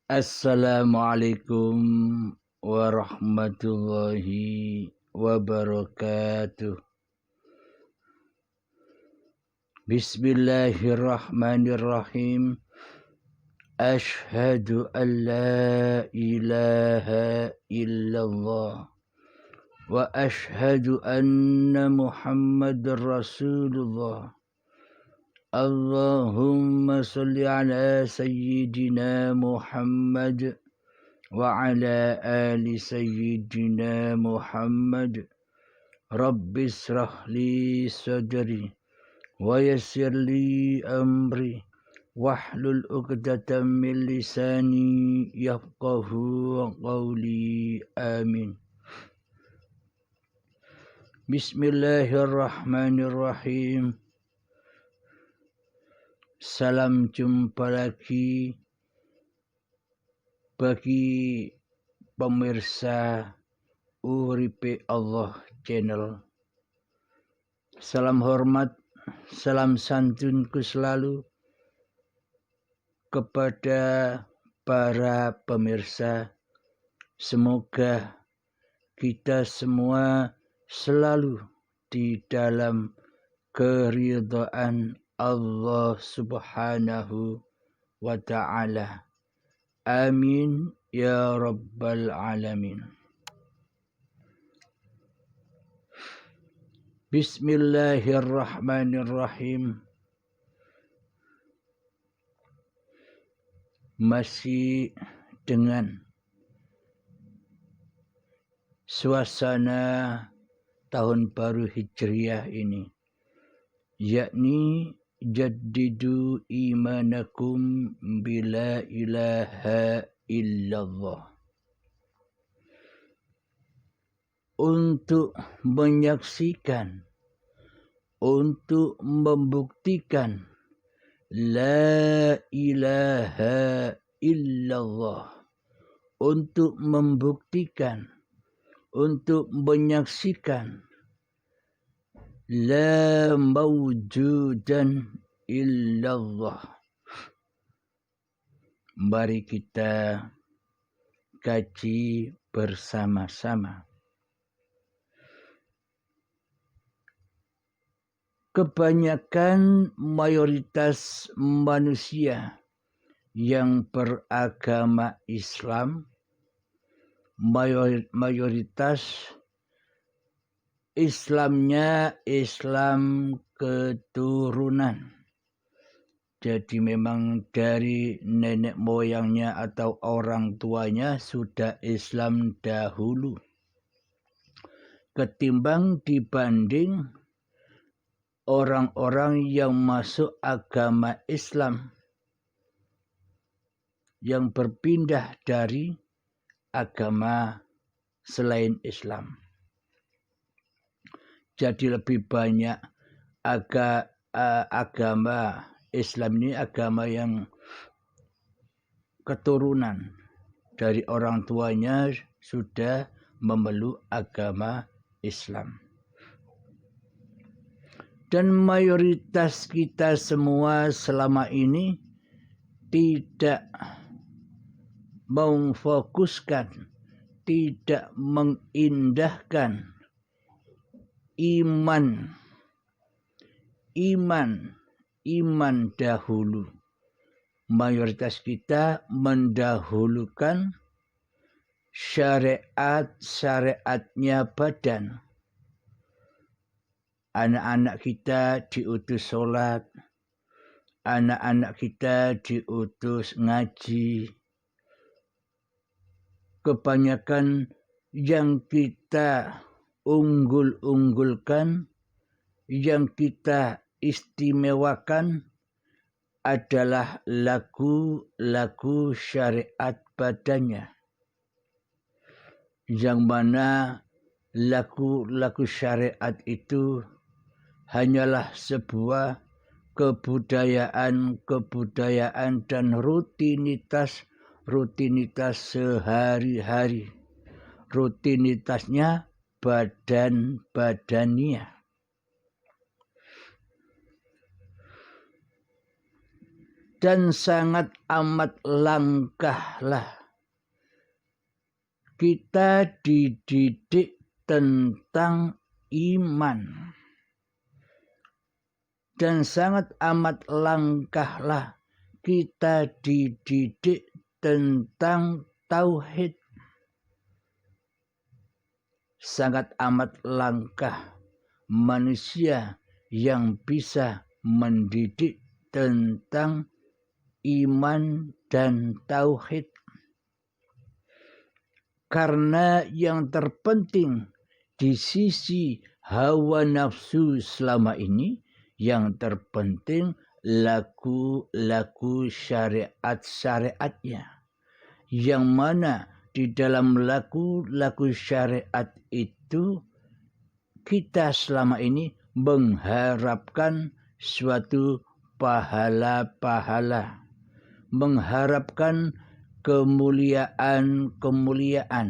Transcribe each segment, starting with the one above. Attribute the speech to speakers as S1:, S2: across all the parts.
S1: Assalamualaikum warahmatullahi wabarakatuh. Bismillahirrahmanirrahim. Ashhadu an la ilaha illallah wa ashhadu anna Muhammadar Rasulullah. Allahumma salli ala sayyidina Muhammad wa ala ali sayyidina Muhammad. Rabbi israh li sadri wa yassir li amri wahlul 'uqdatam min lisani yafqahu qawli. Amin. Bismillahirrahmanirrahim. Salam jumpa lagi bagi pemirsa Uripe Allah channel. Salam hormat, salam santunku selalu kepada para pemirsa. Semoga kita semua selalu di dalam keridhaan Allah Subhanahu wa ta'ala. Amin ya rabbal alamin. Bismillahirrahmanirrahim. Masih dengan suasana tahun baru Hijriah ini, yakni jaddidu imanakum bila ilaha illallah. Untuk menyaksikan, untuk membuktikan la ilaha illallah, untuk membuktikan, untuk menyaksikan la mawjudan illallah. Mari kita kaji bersama-sama. Kebanyakan mayoritas manusia yang beragama Islam, mayoritas Islamnya Islam keturunan. Jadi memang dari nenek moyangnya atau orang tuanya sudah Islam dahulu. Ketimbang dibanding orang-orang yang masuk agama Islam, yang berpindah dari agama selain Islam. Jadi lebih banyak agama Islam ini agama yang keturunan dari orang tuanya sudah memeluk agama Islam. Dan mayoritas kita semua selama ini tidak memfokuskan, tidak mengindahkan iman dahulu. Mayoritas kita mendahulukan syariatnya badan. Anak-anak kita diutus sholat, anak-anak kita diutus ngaji. Kebanyakan yang kita unggul-unggulkan, yang kita istimewakan adalah lagu syariat badannya. Yang mana lagu syariat itu hanyalah sebuah kebudayaan dan rutinitas sehari-hari. Rutinitasnya badaniah. Dan sangat amat langkahlah kita dididik tentang iman. Dan sangat amat langkahlah kita dididik tentang tauhid. Sangat amat langkah manusia yang bisa mendidik tentang iman dan tauhid. Karena yang terpenting di sisi hawa nafsu selama ini, yang terpenting laku-laku syariat-syariatnya. Yang mana di dalam laku-laku syariat itu kita selama ini mengharapkan suatu pahala-pahala, mengharapkan kemuliaan-kemuliaan,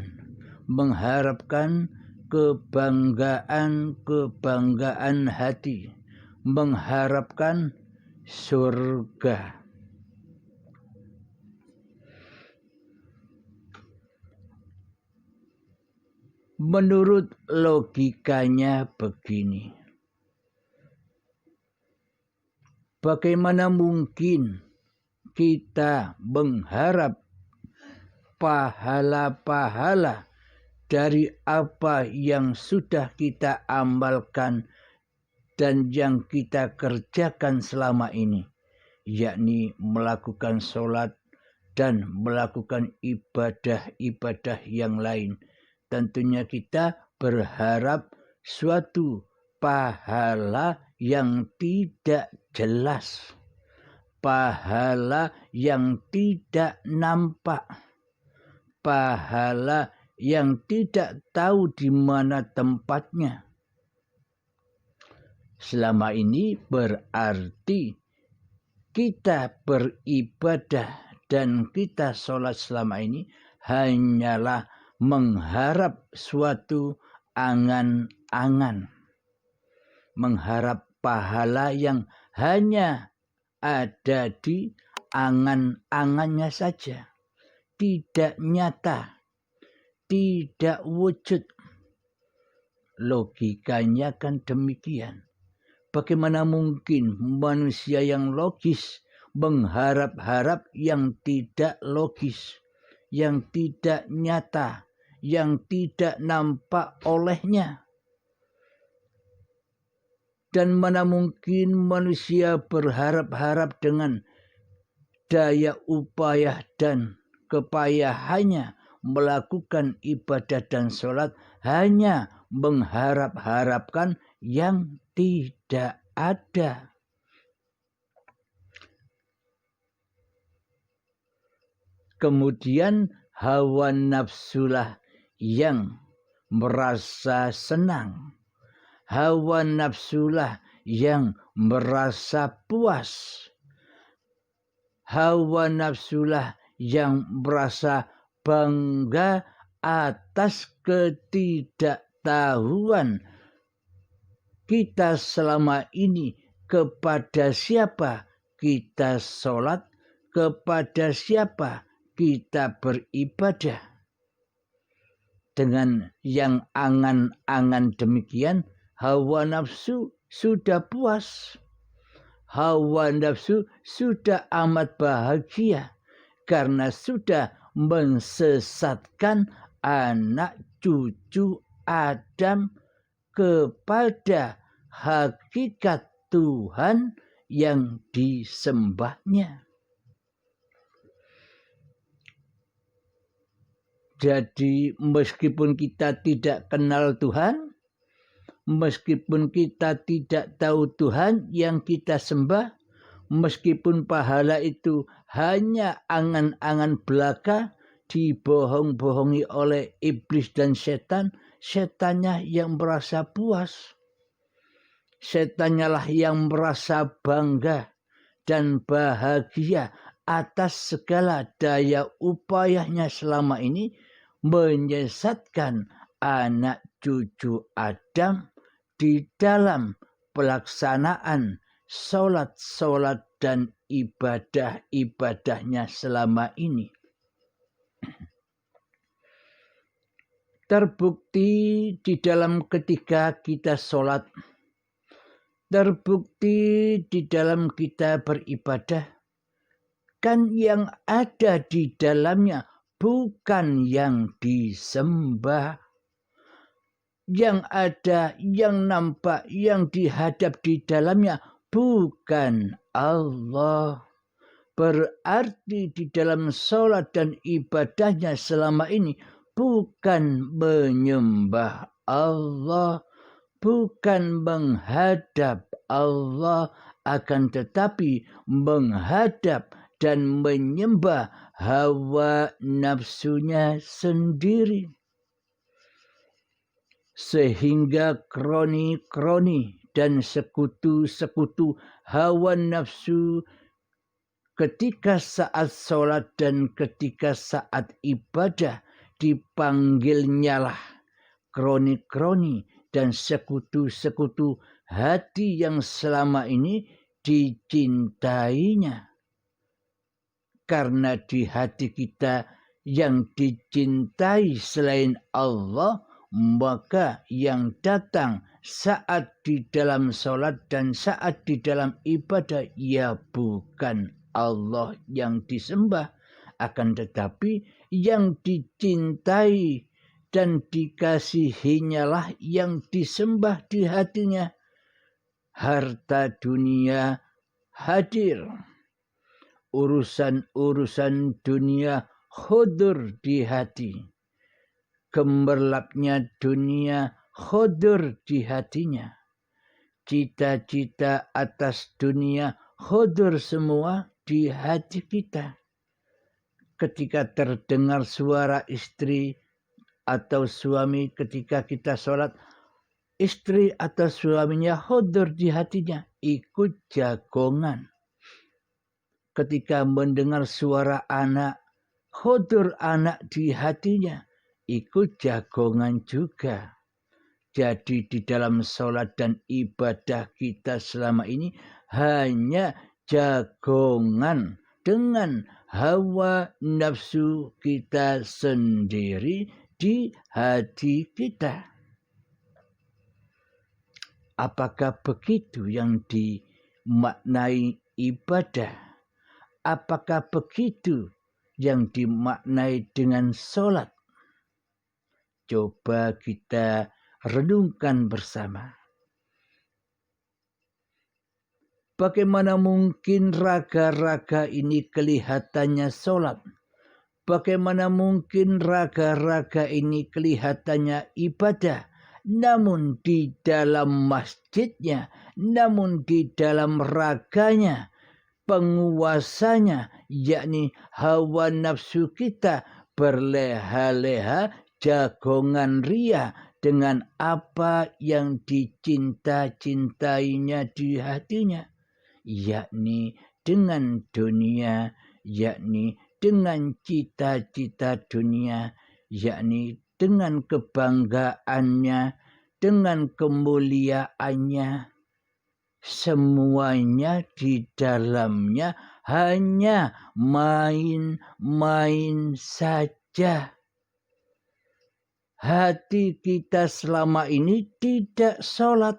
S1: mengharapkan kebanggaan-kebanggaan hati, mengharapkan surga. Menurut logikanya begini, bagaimana mungkin kita mengharap pahala-pahala dari apa yang sudah kita amalkan dan yang kita kerjakan selama ini, yakni melakukan sholat dan melakukan ibadah-ibadah yang lain. Tentunya kita berharap suatu pahala yang tidak jelas, pahala yang tidak nampak, pahala yang tidak tahu di mana tempatnya. Selama ini berarti kita beribadah dan kita sholat selama ini hanyalah mengharap suatu angan-angan, mengharap pahala yang hanya ada di angan-angannya saja, tidak nyata, tidak wujud. Logikanya kan demikian. Bagaimana mungkin manusia yang logis mengharap-harap yang tidak logis, yang tidak nyata, yang tidak nampak olehnya? Dan mana mungkin manusia berharap-harap dengan daya upaya dan kepayahannya melakukan ibadah dan sholat hanya mengharap-harapkan yang tidak ada. Kemudian hawa nafsulah yang merasa senang, hawa nafsulah yang merasa puas, hawa nafsulah yang merasa bangga atas ketidaktahuan kita selama ini kepada siapa kita sholat, kepada siapa kita beribadah. Dengan yang angan-angan demikian, hawa nafsu sudah puas. Hawa nafsu sudah amat bahagia karena sudah mensesatkan anak cucu Adam kepada hakikat Tuhan yang disembahnya. Jadi meskipun kita tidak kenal Tuhan, meskipun kita tidak tahu Tuhan yang kita sembah, meskipun pahala itu hanya angan-angan belaka, dibohong-bohongi oleh iblis dan setan, setannya yang merasa puas. Setannya lah yang merasa bangga dan bahagia atas segala daya upayanya selama ini menyesatkan anak cucu Adam di dalam pelaksanaan sholat dan ibadah-ibadahnya selama ini. Terbukti di dalam ketika kita sholat, terbukti di dalam kita beribadah, kan yang ada di dalamnya bukan yang disembah. Yang ada, yang nampak, yang dihadap di dalamnya bukan Allah. Berarti di dalam sholat dan ibadahnya selama ini bukan menyembah Allah, bukan menghadap Allah, akan tetapi menghadap dan menyembah hawa nafsunya sendiri. Sehingga kroni-kroni dan sekutu-sekutu hawa nafsu ketika saat sholat dan ketika saat ibadah dipanggilnyalah kroni-kroni dan sekutu-sekutu hati yang selama ini dicintainya. Karena di hati kita yang dicintai selain Allah, maka yang datang saat di dalam sholat dan saat di dalam ibadah ya bukan Allah yang disembah, akan tetapi yang dicintai dan dikasihinya lah yang disembah di hatinya. Harta dunia hadir, urusan-urusan dunia hudur di hati, gemerlapnya dunia hudur di hatinya, cita-cita atas dunia hudur semua di hati kita. Ketika terdengar suara istri atau suami ketika kita sholat, istri atau suaminya hudur di hatinya, ikut jagongan. Ketika mendengar suara anak, hudur anak di hatinya, ikut jagongan juga. Jadi di dalam sholat dan ibadah kita selama ini hanya jagongan dengan hawa nafsu kita sendiri di hati kita. Apakah begitu yang dimaknai ibadah? Apakah begitu yang dimaknai dengan sholat? Coba kita renungkan bersama. Bagaimana mungkin raga-raga ini kelihatannya sholat? Bagaimana mungkin raga-raga ini kelihatannya ibadah? Namun di dalam masjidnya, namun di dalam raganya, penguasanya, yakni hawa nafsu kita berleha-leha jagongan ria dengan apa yang dicinta-cintainya di hatinya, yakni dengan dunia, yakni dengan cita-cita dunia, yakni dengan kebanggaannya, dengan kemuliaannya. Semuanya di dalamnya hanya main-main saja. Hati kita selama ini tidak sholat.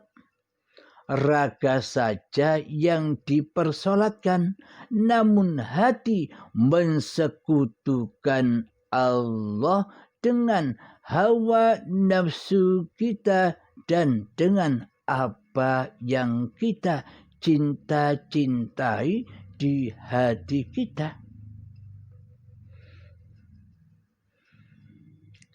S1: Raga saja yang dipersolatkan, namun hati mensekutukan Allah dengan hawa nafsu kita dan dengan apa yang kita cinta-cintai di hati kita.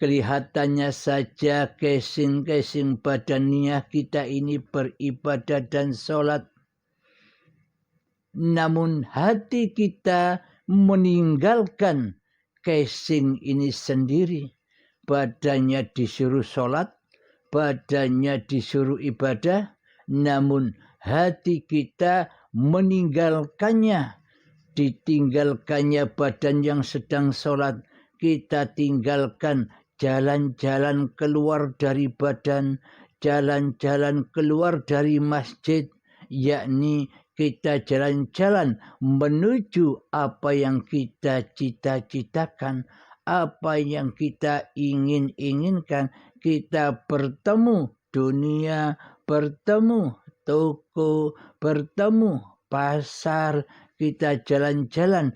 S1: Kelihatannya saja casing-casing badaniah kita ini beribadah dan sholat. Namun hati kita meninggalkan casing ini sendiri. Badannya disuruh sholat, badannya disuruh ibadah, namun hati kita meninggalkannya. Ditinggalkannya badan yang sedang sholat, kita tinggalkan jalan-jalan keluar dari badan, jalan-jalan keluar dari masjid, yakni kita jalan-jalan menuju apa yang kita cita-citakan, apa yang kita inginkan. Kita bertemu dunia, bertemu toko, bertemu pasar, kita jalan-jalan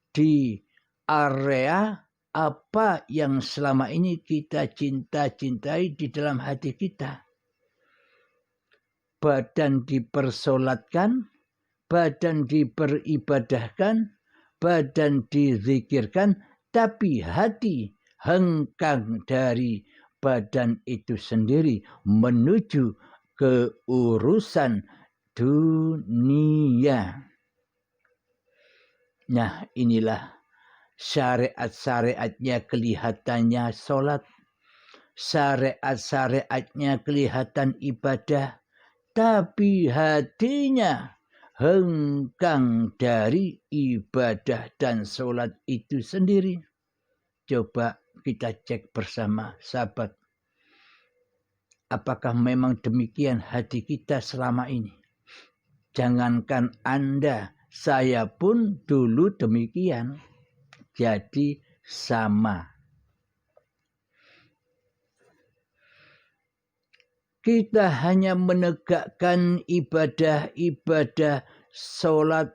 S1: di area apa yang selama ini kita cintai di dalam hati kita. Badan dipersolatkan, badan diperibadahkan, badan dizikirkan, tapi hati hengkang dari badan itu sendiri menuju ke urusan dunia. Nah, inilah syariat-syariatnya kelihatannya sholat, syariat-syariatnya kelihatan ibadah, tapi hatinya hengkang dari ibadah dan sholat itu sendiri. Coba kita cek bersama, sahabat. Apakah memang demikian hati kita selama ini? Jangankan Anda, saya pun dulu demikian. Jadi sama. Kita hanya menegakkan ibadah-ibadah sholat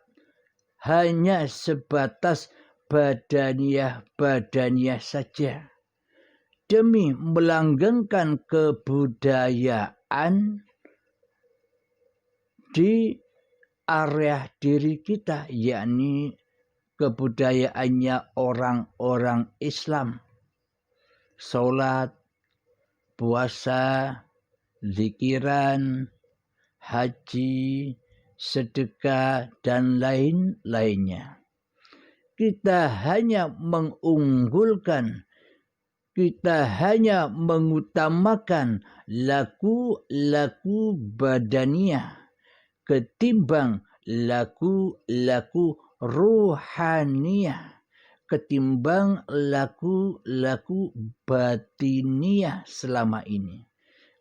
S1: hanya sebatas badaniah saja. Demi melanggengkan kebudayaan di area diri kita, yakni kebudayaannya orang-orang Islam. Sholat, puasa, zikiran, haji, sedekah, dan lain-lainnya. Kita hanya mengunggulkan, kita hanya mengutamakan laku-laku badaniah ketimbang laku-laku ruhaniah, ketimbang laku-laku batiniah selama ini.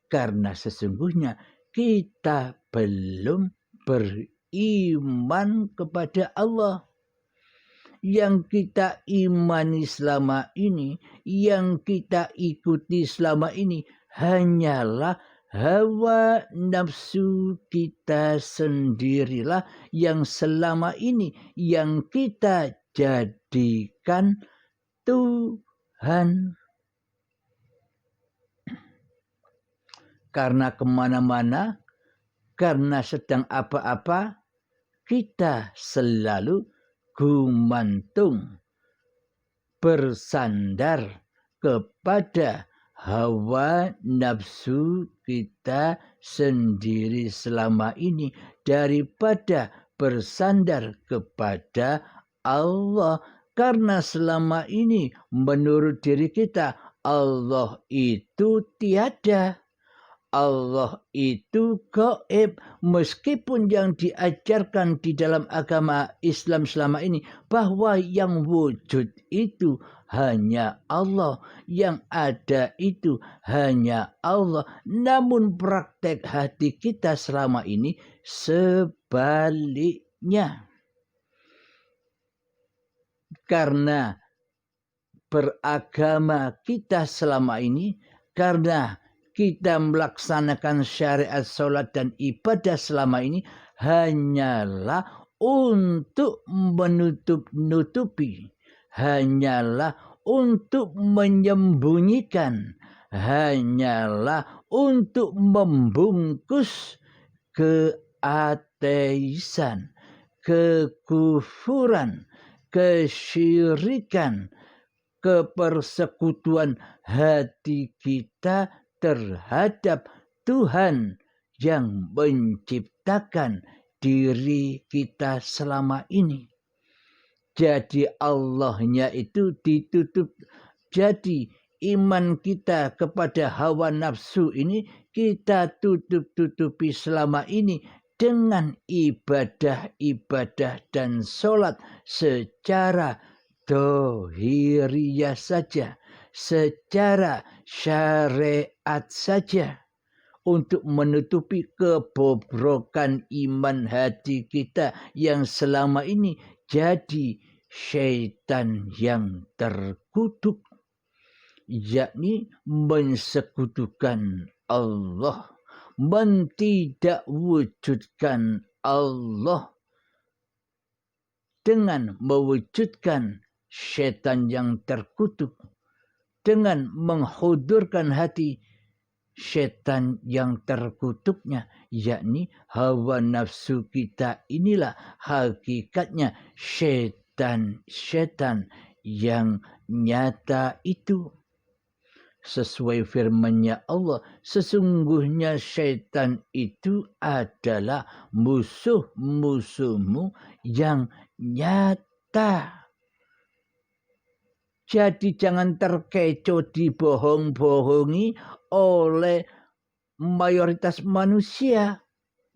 S1: Karena sesungguhnya kita belum beriman kepada Allah. Yang kita imani selama ini, yang kita ikuti selama ini hanyalah hawa nafsu kita sendirilah yang selama ini yang kita jadikan Tuhan. Karena kemana-mana, karena sedang apa-apa, kita selalu gumantung, bersandar kepada hawa nafsu kita sendiri selama ini daripada bersandar kepada Allah. Karena selama ini menurut diri kita Allah itu tiada, Allah itu gaib. Meskipun yang diajarkan di dalam agama Islam selama ini bahwa yang wujud itu hanya Allah, yang ada itu hanya Allah. Namun praktek hati kita selama ini sebaliknya. Karena beragama kita selama ini, karena kita melaksanakan syariat sholat dan ibadah selama ini hanyalah untuk menutup-nutupi, hanyalah untuk menyembunyikan, hanyalah untuk membungkus keateisan, kekufuran, kesyirikan, kepersekutuan hati kita terhadap Tuhan yang menciptakan diri kita selama ini. Jadi Allahnya itu ditutup. Jadi iman kita kepada hawa nafsu ini kita tutup-tutupi selama ini dengan ibadah-ibadah dan sholat secara dohiriyah saja, secara syariat saja, untuk menutupi kebobrokan iman hati kita yang selama ini jadi syaitan yang terkutuk, yakni mensekutukan Allah, mentidakwujudkan Allah dengan mewujudkan syaitan yang terkutuk, dengan menghudurkan hati syaitan yang terkutuknya, yakni hawa nafsu kita. Inilah hakikatnya syaitan yang nyata itu. Sesuai firman-Nya Allah, sesungguhnya syaitan itu adalah musuh-musuhmu yang nyata. Jadi jangan terkecoh dibohong-bohongi oleh mayoritas manusia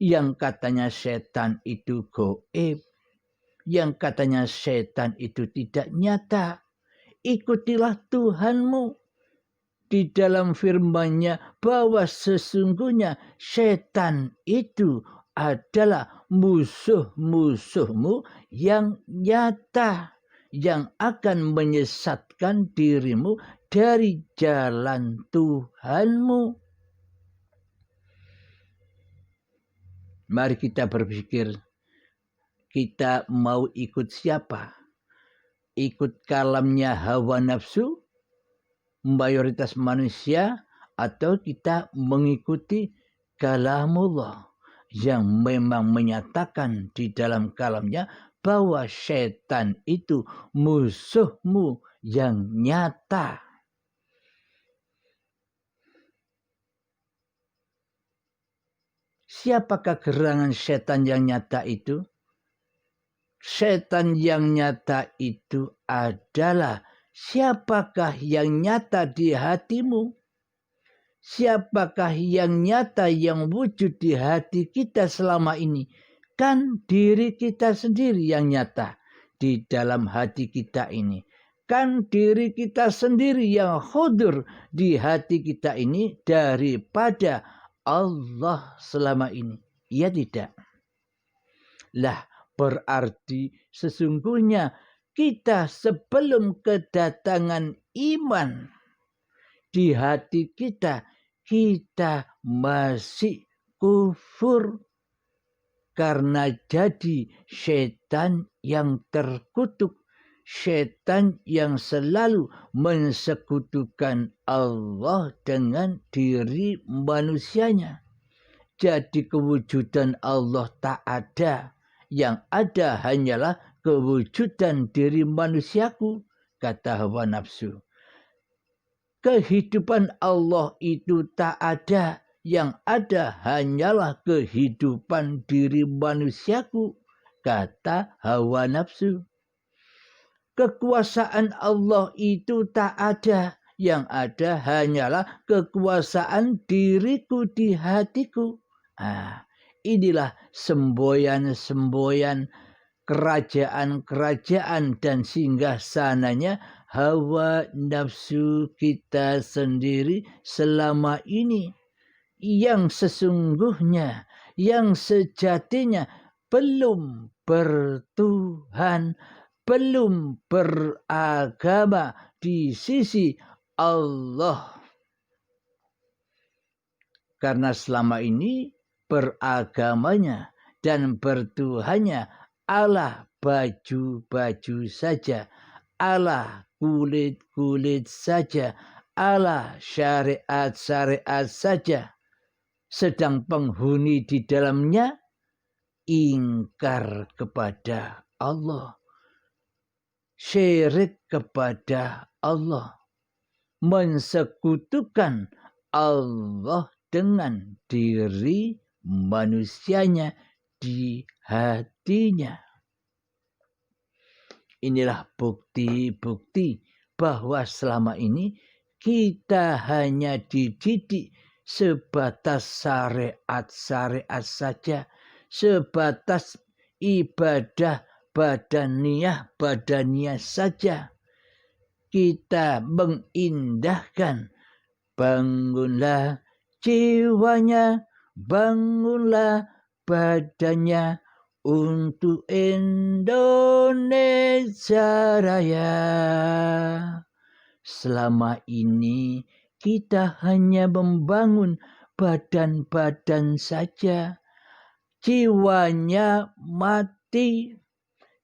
S1: yang katanya setan itu gaib, yang katanya setan itu tidak nyata. Ikutilah Tuhanmu di dalam firman-Nya bahwa sesungguhnya setan itu adalah musuh-musuhmu yang nyata, yang akan menyesatkan dirimu dari jalan Tuhanmu. Mari kita berpikir, kita mau ikut siapa? Ikut kalamnya hawa nafsu, mayoritas manusia, atau kita mengikuti kalamullah yang memang menyatakan di dalam kalamnya bahwa syaitan itu musuhmu yang nyata. Siapakah gerangan syaitan yang nyata itu? Syaitan yang nyata itu adalah siapakah yang nyata di hatimu? Siapakah yang nyata yang wujud di hati kita selama ini? Kan diri kita sendiri yang nyata di dalam hati kita ini. Kan diri kita sendiri yang hudur di hati kita ini daripada Allah selama ini. Iya tidak? Lah, berarti sesungguhnya kita sebelum kedatangan iman di hati kita, kita masih kufur karena jadi syaitan yang terkutuk, syaitan yang selalu mensekutukan Allah dengan diri manusianya. Jadi kewujudan Allah tak ada, yang ada hanyalah kewujudan diri manusiaku, kata hawa nafsu. Kehidupan Allah itu tak ada, yang ada hanyalah kehidupan diri manusiaku, kata hawa nafsu. Kekuasaan Allah itu tak ada, yang ada hanyalah kekuasaan diriku di hatiku. Inilah semboyan-semboyan kerajaan-kerajaan dan singgasananya hawa nafsu kita sendiri selama ini, yang sesungguhnya, yang sejatinya belum bertuhan, belum beragama di sisi Allah. Karena selama ini beragamanya dan bertuhannya ala baju-baju saja, ala kulit-kulit saja, ala syariat-syariat saja. Sedang penghuni di dalamnya ingkar kepada Allah, syirik kepada Allah, mensekutukan Allah dengan diri manusianya di hatinya. Inilah bukti-bukti bahwa selama ini kita hanya dididik sebatas syariat-syariat saja, sebatas ibadah badaniyah saja. Kita mengindahkan bangunlah jiwanya, bangunlah badannya untuk Indonesia Raya. Selama ini kita hanya membangun badan-badan saja. Jiwanya mati,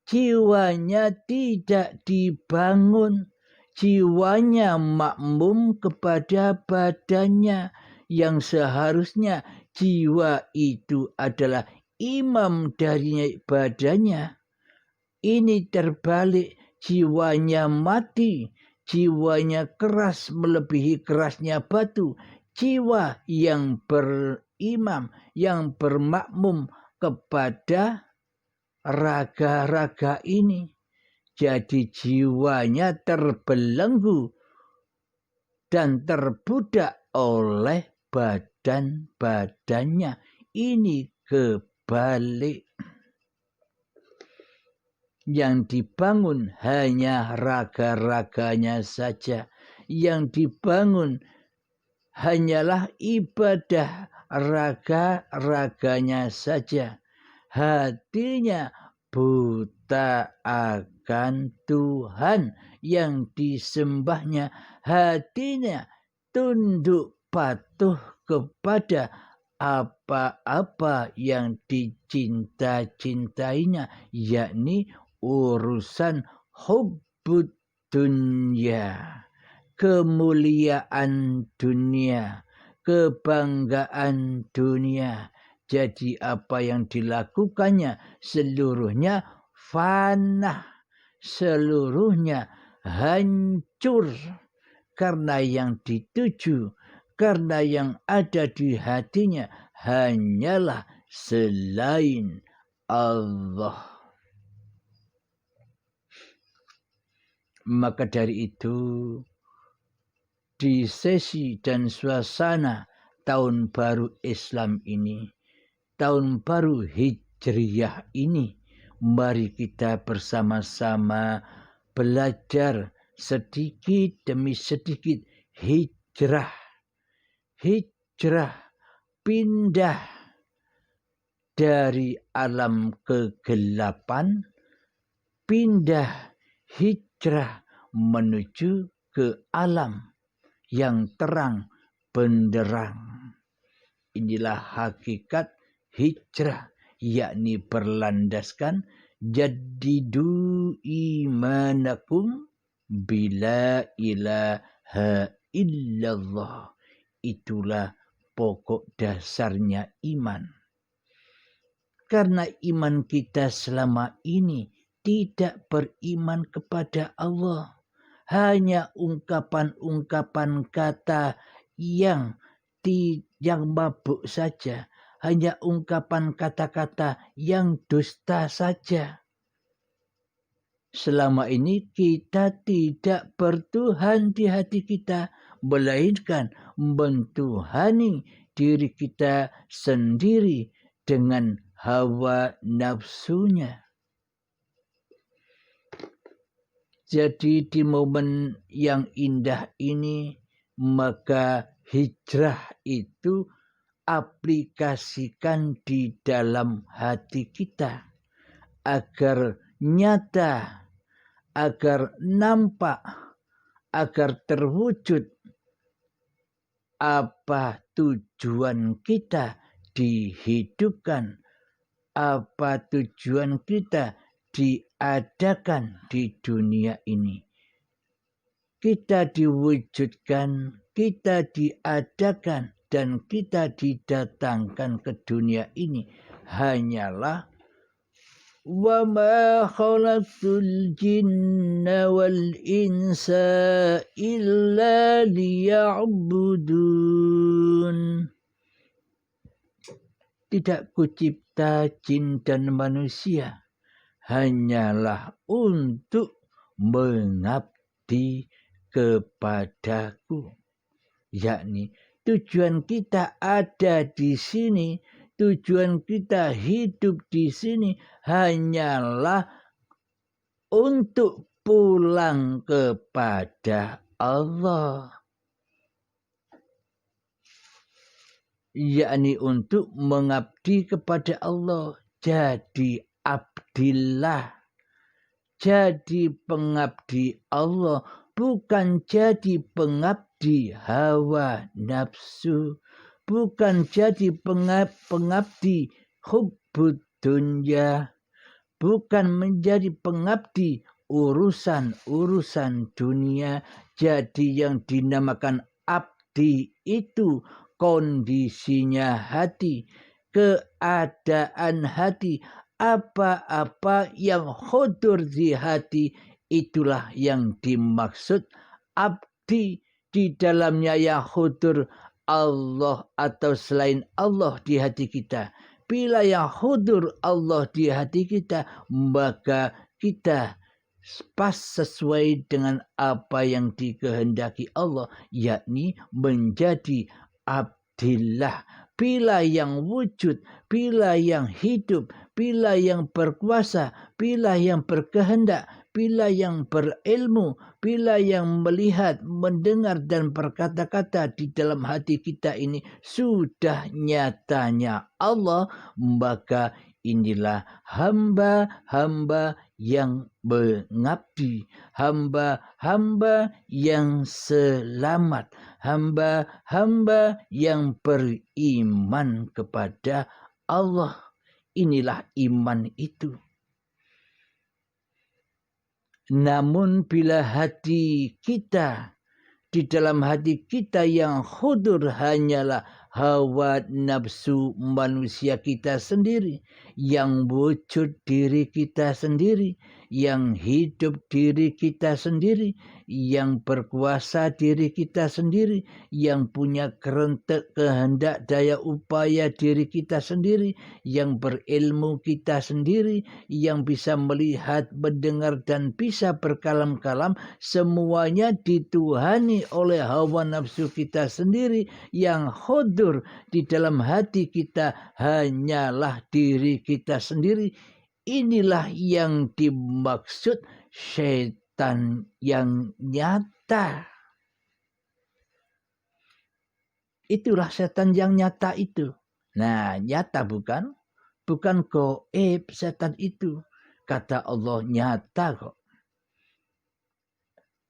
S1: jiwanya tidak dibangun, jiwanya makmum kepada badannya, yang seharusnya jiwa itu adalah imam dari badannya. Ini terbalik, jiwanya mati, jiwanya keras melebihi kerasnya batu. Jiwa yang berimam, yang bermakmum kepada raga-raga ini. Jadi jiwanya terbelenggu dan terbudak oleh badan-badannya. Ini kebalik. Yang dibangun hanya raga-raganya saja. Yang dibangun hanyalah ibadah raga-raganya saja. Hatinya buta akan Tuhan yang disembahnya. Hatinya tunduk patuh kepada apa-apa yang dicinta-cintainya, yakni urusan hubbud dunya, kemuliaan dunia, kebanggaan dunia. Jadi apa yang dilakukannya seluruhnya fana, seluruhnya hancur, karena yang dituju, karena yang ada di hatinya hanyalah selain Allah. Maka dari itu, di sesi dan suasana tahun baru Islam ini, tahun baru Hijriyah ini, mari kita bersama-sama belajar sedikit demi sedikit hijrah. Hijrah, pindah dari alam kegelapan, pindah hijrah menuju ke alam yang terang benderang. Inilah hakikat hijrah, yakni berlandaskan jaddidu imanakum bila ilaha illallah. Itulah pokok dasarnya iman. Karena iman kita selama ini tidak beriman kepada Allah. Hanya ungkapan-ungkapan kata yang mabuk saja. Hanya ungkapan kata-kata yang dusta saja. Selama ini kita tidak bertuhan di hati kita, melainkan mentuhani diri kita sendiri dengan hawa nafsunya. Jadi di momen yang indah ini, maka hijrah itu aplikasikan di dalam hati kita agar nyata, agar nampak, agar terwujud apa tujuan kita dihidupkan, apa tujuan kita diadakan di dunia ini. Kita diwujudkan, kita diadakan, dan kita didatangkan ke dunia ini hanyalah wa ma khalaqtul jinna wal insa illa liya'budun. Tidak kucipta jin dan manusia hanyalah untuk mengabdi kepadaku. Yakni tujuan kita ada di sini, tujuan kita hidup di sini hanyalah untuk pulang kepada Allah. yakni untuk mengabdi kepada Allah. Jadi abdillah, jadi pengabdi Allah, bukan jadi pengabdi hawa nafsu, bukan jadi pengabdi hubbud dunya, bukan menjadi pengabdi urusan-urusan dunia. Jadi yang dinamakan abdi itu kondisinya hati, keadaan hati, apa-apa yang hudur di hati, itulah yang dimaksud abdi. Di dalamnya yang hudur Allah atau selain Allah di hati kita. Bila yang hudur Allah di hati kita, maka kita pas sesuai dengan apa yang dikehendaki Allah, yakni menjadi abdillah. Bila yang wujud, bila yang hidup, bila yang berkuasa, bila yang berkehendak, bila yang berilmu, bila yang melihat, mendengar dan berkata-kata di dalam hati kita ini sudah nyatanya Allah, maka inilah hamba-hamba yang mengabdi, hamba-hamba yang selamat, hamba-hamba yang beriman kepada Allah. Inilah iman itu. Namun bila hati kita, di dalam hati kita yang hudur hanyalah hawa nafsu manusia kita sendiri, yang wujud diri kita sendiri, yang hidup diri kita sendiri, yang berkuasa diri kita sendiri, yang punya kehendak daya upaya diri kita sendiri, yang berilmu kita sendiri, yang bisa melihat, mendengar dan bisa berkalam-kalam, semuanya dituhani oleh hawa nafsu kita sendiri. Yang hudur di dalam hati kita hanyalah diri kita sendiri. Inilah yang dimaksud setan yang nyata. Itulah setan yang nyata itu. Nah, nyata bukan? Bukan gaib setan itu. Kata Allah nyata kok.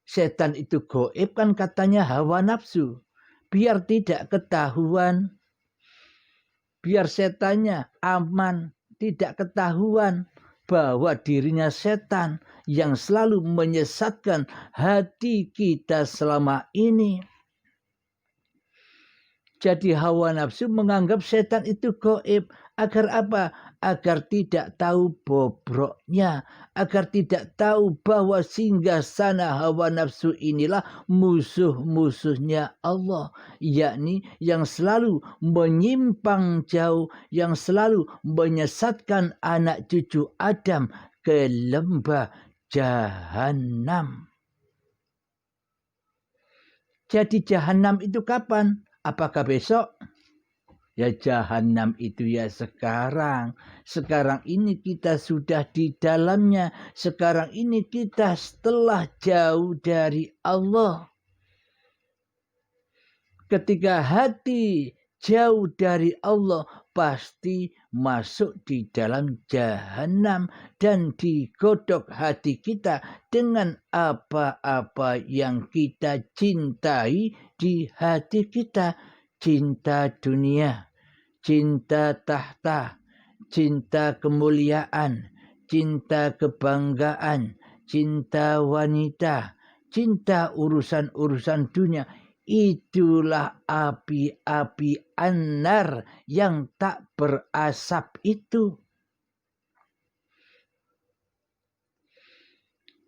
S1: Setan itu gaib kan katanya hawa nafsu. Biar tidak ketahuan. Biar setannya aman. Tidak ketahuan bahwa dirinya setan yang selalu menyesatkan hati kita selama ini. Jadi hawa nafsu menganggap setan itu gaib. Agar apa? Agar tidak tahu bobroknya. Agar tidak tahu bahwa singgahsana hawa nafsu inilah musuh-musuhnya Allah. Yakni yang selalu menyimpang jauh. Yang selalu menyesatkan anak cucu Adam ke lembah Jahannam. Jadi Jahannam itu kapan? Apakah besok? Ya Jahannam itu ya sekarang. Sekarang ini kita sudah di dalamnya. Sekarang ini kita setelah jauh dari Allah. Ketika hati jauh dari Allah, pasti masuk di dalam Jahannam. Dan digodok hati kita dengan apa-apa yang kita cintai di hati kita. Cinta dunia, cinta tahta, cinta kemuliaan, cinta kebanggaan, cinta wanita, cinta urusan-urusan dunia. Itulah api-api annar yang tak berasap itu.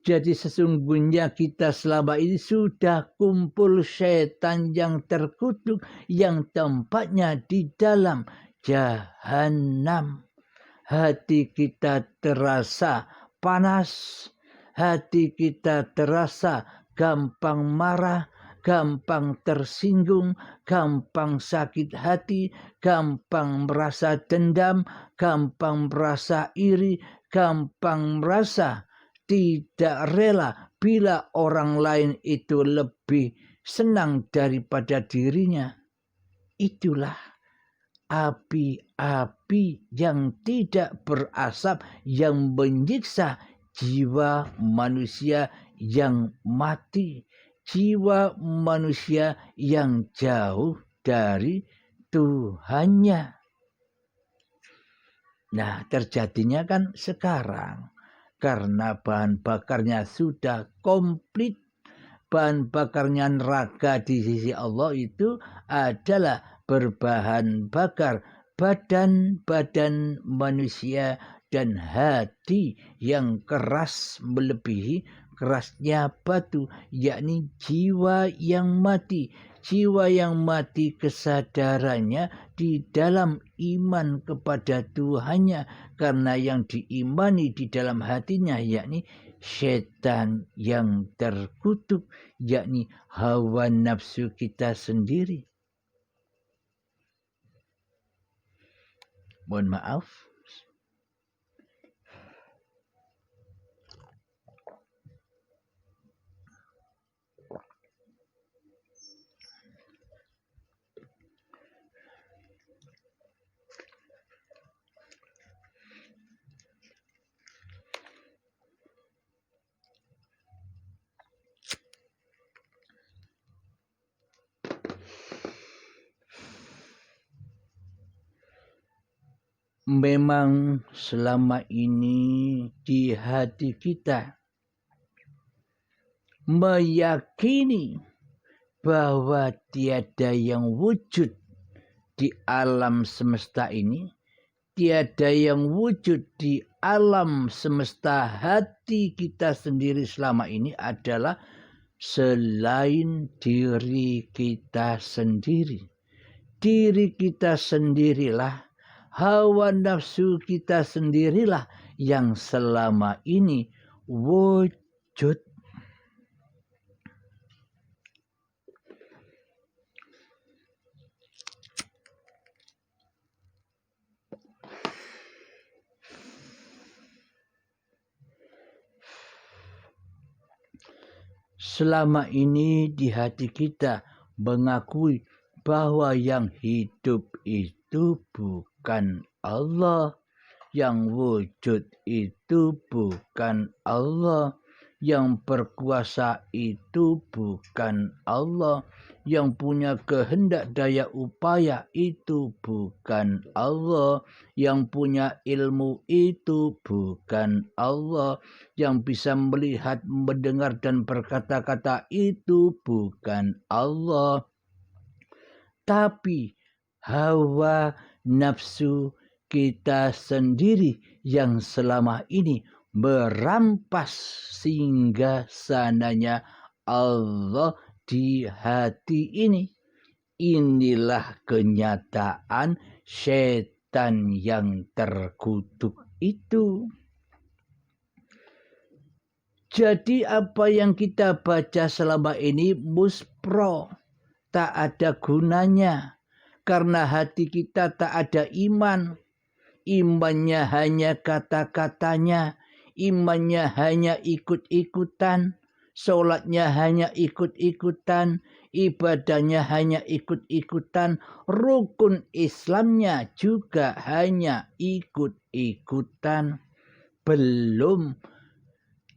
S1: Jadi sesungguhnya kita selama ini sudah kumpul setan yang terkutuk yang tempatnya di dalam Jahannam. Hati kita terasa panas, hati kita terasa gampang marah, gampang tersinggung, gampang sakit hati, gampang merasa dendam, gampang merasa iri, gampang merasa tidak rela bila orang lain itu lebih senang daripada dirinya. Itulah api-api yang tidak berasap yang menyiksa jiwa manusia yang mati, jiwa manusia yang jauh dari Tuhannya. Nah, terjadinya kan sekarang karena bahan bakarnya sudah komplit. Bahan bakarnya neraka di sisi Allah itu adalah berbahan bakar badan-badan manusia dan hati yang keras melebihi kerasnya batu, yakni jiwa yang mati. Jiwa yang mati kesadarannya di dalam iman kepada Tuhannya, karena yang diimani di dalam hatinya yakni setan yang terkutuk, yakni hawa nafsu kita sendiri. Mohon maaf. Memang selama ini di hati kita meyakini bahwa tiada yang wujud di alam semesta ini, tiada yang wujud di alam semesta hati kita sendiri selama ini adalah selain diri kita sendiri. Diri kita sendirilah, hawa nafsu kita sendirilah yang selama ini wujud. Selama ini di hati kita mengakui bahwa yang hidup itu bukan Allah, yang wujud itu bukan Allah, yang berkuasa itu bukan Allah, yang punya kehendak daya upaya itu bukan Allah, yang punya ilmu itu bukan Allah, yang bisa melihat, mendengar dan berkata-kata itu bukan Allah. Tapi hawa nafsu kita sendiri yang selama ini merampas singgasananya Allah di hati ini. Inilah kenyataan setan yang terkutuk itu. Jadi apa yang kita baca selama ini muspro, tak ada gunanya, karena hati kita tak ada iman. Imannya hanya kata-katanya, imannya hanya ikut-ikutan, sholatnya hanya ikut-ikutan, ibadahnya hanya ikut-ikutan, rukun Islamnya juga hanya ikut-ikutan. Belum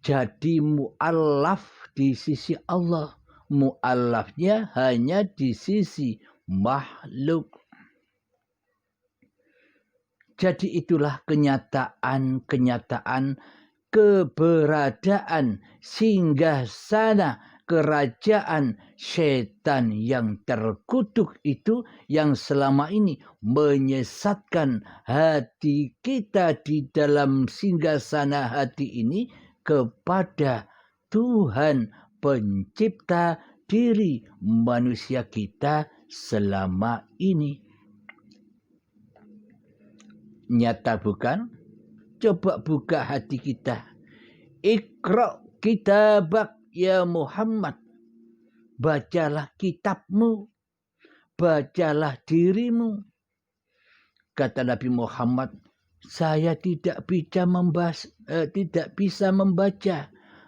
S1: jadi mu'allaf di sisi Allah. Mu'allafnya hanya di sisi makhluk. Jadi itulah kenyataan keberadaan singgasana kerajaan setan yang terkutuk itu, yang selama ini menyesatkan hati kita di dalam singgasana hati ini kepada Tuhan pencipta diri manusia kita selama ini. Nyata bukan? Coba buka hati kita. Iqra kitabak ya Muhammad. Bacalah kitabmu. Bacalah dirimu. Kata Nabi Muhammad, saya tidak bisa membaca.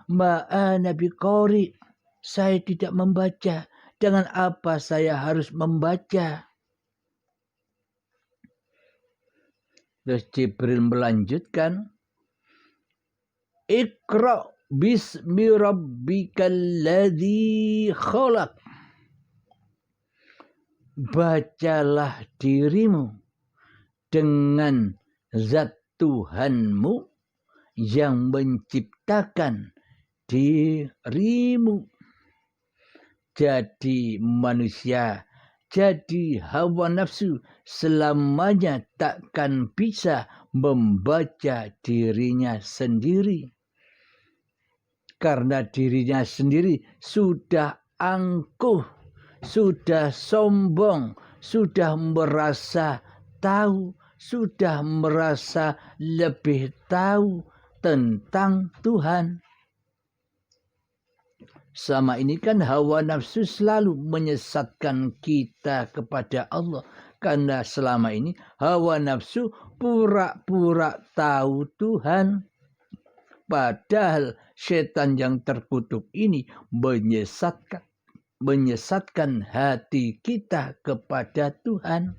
S1: Ma'ana biqari. Saya tidak membaca. Dengan apa saya harus membaca? Terus Jibril melanjutkan, Iqra bismi rabbikal ladzi khalaq. Bacalah dirimu dengan zat Tuhanmu yang menciptakan dirimu. Jadi manusia, jadi hawa nafsu selamanya takkan bisa membaca dirinya sendiri. Karena dirinya sendiri sudah angkuh, sudah sombong, sudah merasa tahu, sudah merasa lebih tahu tentang Tuhan. Sama ini kan hawa nafsu selalu menyesatkan kita kepada Allah. Karena selama ini hawa nafsu pura-pura tahu Tuhan. Padahal setan yang terkutuk ini menyesatkan hati kita kepada Tuhan.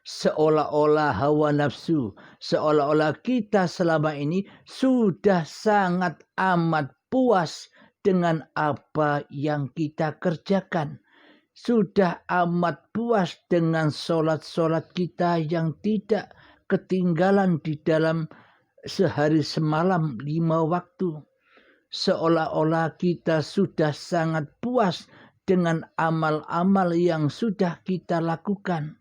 S1: Seolah-olah hawa nafsu, seolah-olah kita selama ini sudah sangat amat puas dengan apa yang kita kerjakan. Sudah amat puas dengan solat-solat kita yang tidak ketinggalan di dalam sehari semalam 5 waktu. Seolah-olah kita sudah sangat puas dengan amal-amal yang sudah kita lakukan.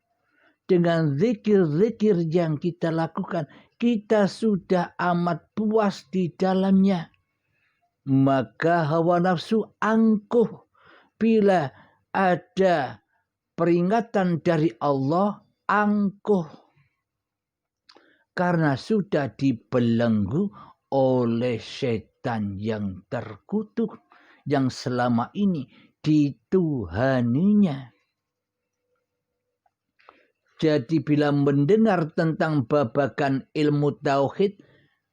S1: Dengan zikir-zikir yang kita lakukan, kita sudah amat puas di dalamnya. Maka hawa nafsu angkuh bila ada peringatan dari Allah, angkuh. Karena sudah dibelenggu oleh setan yang terkutuk, yang selama ini dituhaninya. Jadi bila mendengar tentang babakan ilmu tauhid,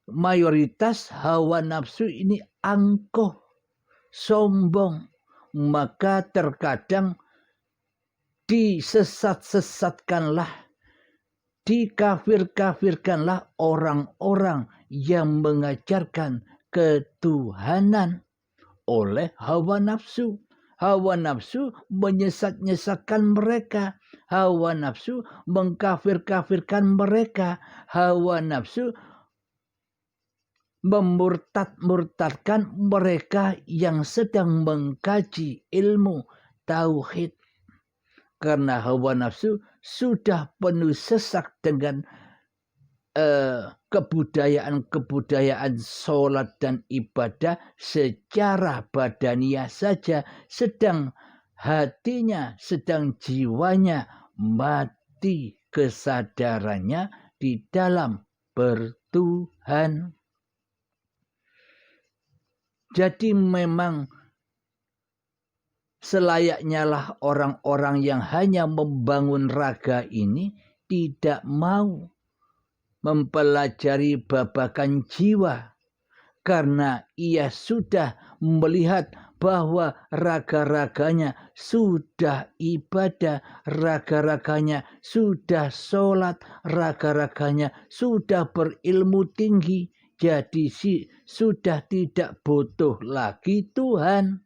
S1: mayoritas hawa nafsu ini angkuh, sombong. Maka terkadang disesat-sesatkanlah, dikafir-kafirkanlah orang-orang yang mengajarkan ketuhanan oleh hawa nafsu. Hawa nafsu menyesat-nyesatkan mereka. Hawa nafsu mengkafir-kafirkan mereka. Hawa nafsu memurtad-murtadkan mereka yang sedang mengkaji ilmu tauhid. Karena hawa nafsu sudah penuh sesak dengan kebudayaan sholat dan ibadah secara badaniah saja, sedang hatinya, sedang jiwanya mati kesadarannya di dalam bertuhan. Jadi memang selayaknya lah orang-orang yang hanya membangun raga ini tidak mau mempelajari babakan jiwa, karena ia sudah melihat bahwa raga-raganya sudah ibadah, raga-raganya sudah sholat, raga-raganya sudah berilmu tinggi, jadi sudah tidak butuh lagi Tuhan.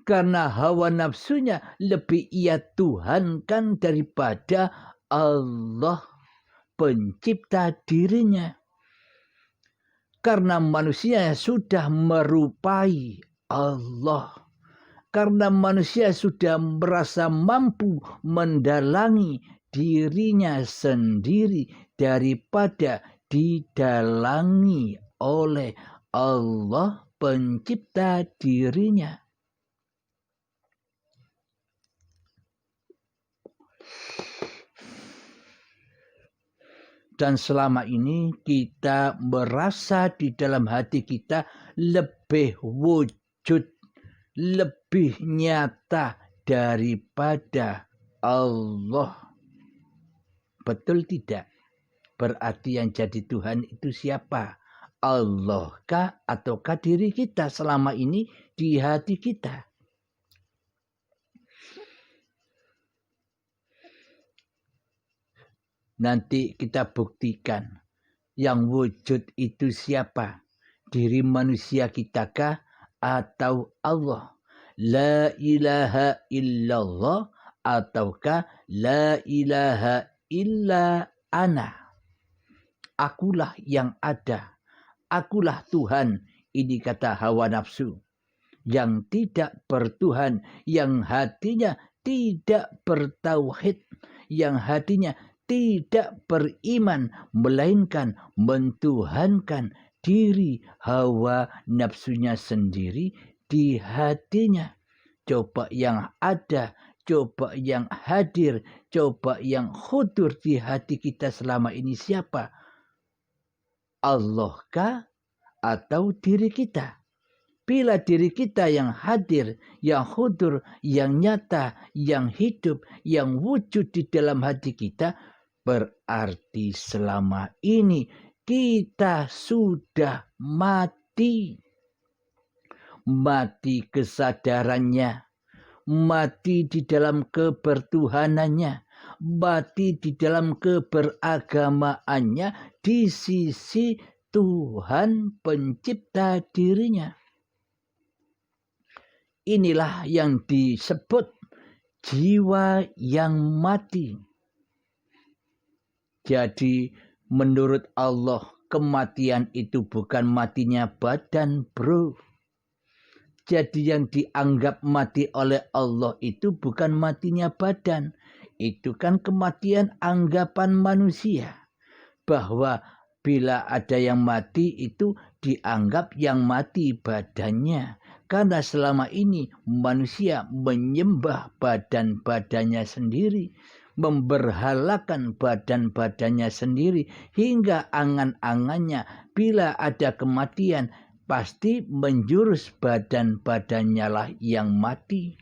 S1: Karena hawa nafsunya lebih ia tuhankan daripada Allah pencipta dirinya. Karena manusia sudah merupai Allah. Karena manusia sudah merasa mampu mendalangi dirinya sendiri daripada didalangi oleh Allah pencipta dirinya. Dan selama ini kita merasa di dalam hati kita lebih wujud, lebih nyata daripada Allah. Betul tidak? Berarti yang jadi Tuhan itu siapa? Allah kah ataukah diri kita selama ini di hati kita? Nanti kita buktikan yang wujud itu siapa? Diri manusia kitakah atau Allah? La ilaha illallah ataukah la ilaha illa ana? Akulah yang ada. Akulah Tuhan. Ini kata hawa nafsu. Yang tidak bertuhan. Yang hatinya tidak bertauhid. Yang hatinya tidak beriman. Melainkan mentuhankan diri hawa nafsunya sendiri di hatinya. Coba yang ada, coba yang hadir, coba yang hudur di hati kita selama ini siapa? Allah kah atau diri kita? Bila diri kita yang hadir, yang hudur, yang nyata, yang hidup, yang wujud di dalam hati kita, berarti selama ini kita sudah mati. Mati kesadarannya, mati di dalam kebertuhanannya, mati di dalam keberagamaannya di sisi Tuhan pencipta dirinya. Inilah yang disebut jiwa yang mati. Jadi menurut Allah kematian itu bukan matinya badan, bro. Jadi yang dianggap mati oleh Allah itu bukan matinya badan. Itu kan kematian anggapan manusia. Bahwa bila ada yang mati itu dianggap yang mati badannya. Karena selama ini manusia menyembah badan-badannya sendiri. Memberhalakan badan-badannya sendiri. Hingga angan-angannya bila ada kematian pasti menjurus badan-badannya lah yang mati.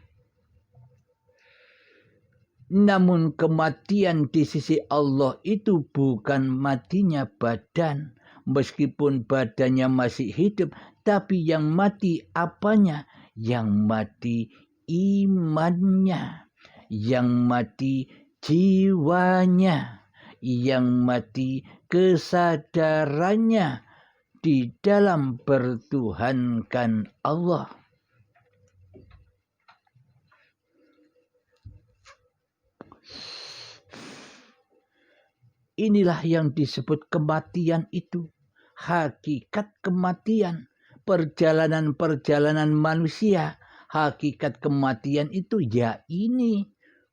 S1: Namun kematian di sisi Allah itu bukan matinya badan. Meskipun badannya masih hidup, tapi yang mati apanya? Yang mati imannya, yang mati jiwanya, yang mati kesadarannya di dalam bertuhankan Allah. Inilah yang disebut kematian itu. Hakikat kematian. Perjalanan-perjalanan manusia. Hakikat kematian itu ya ini.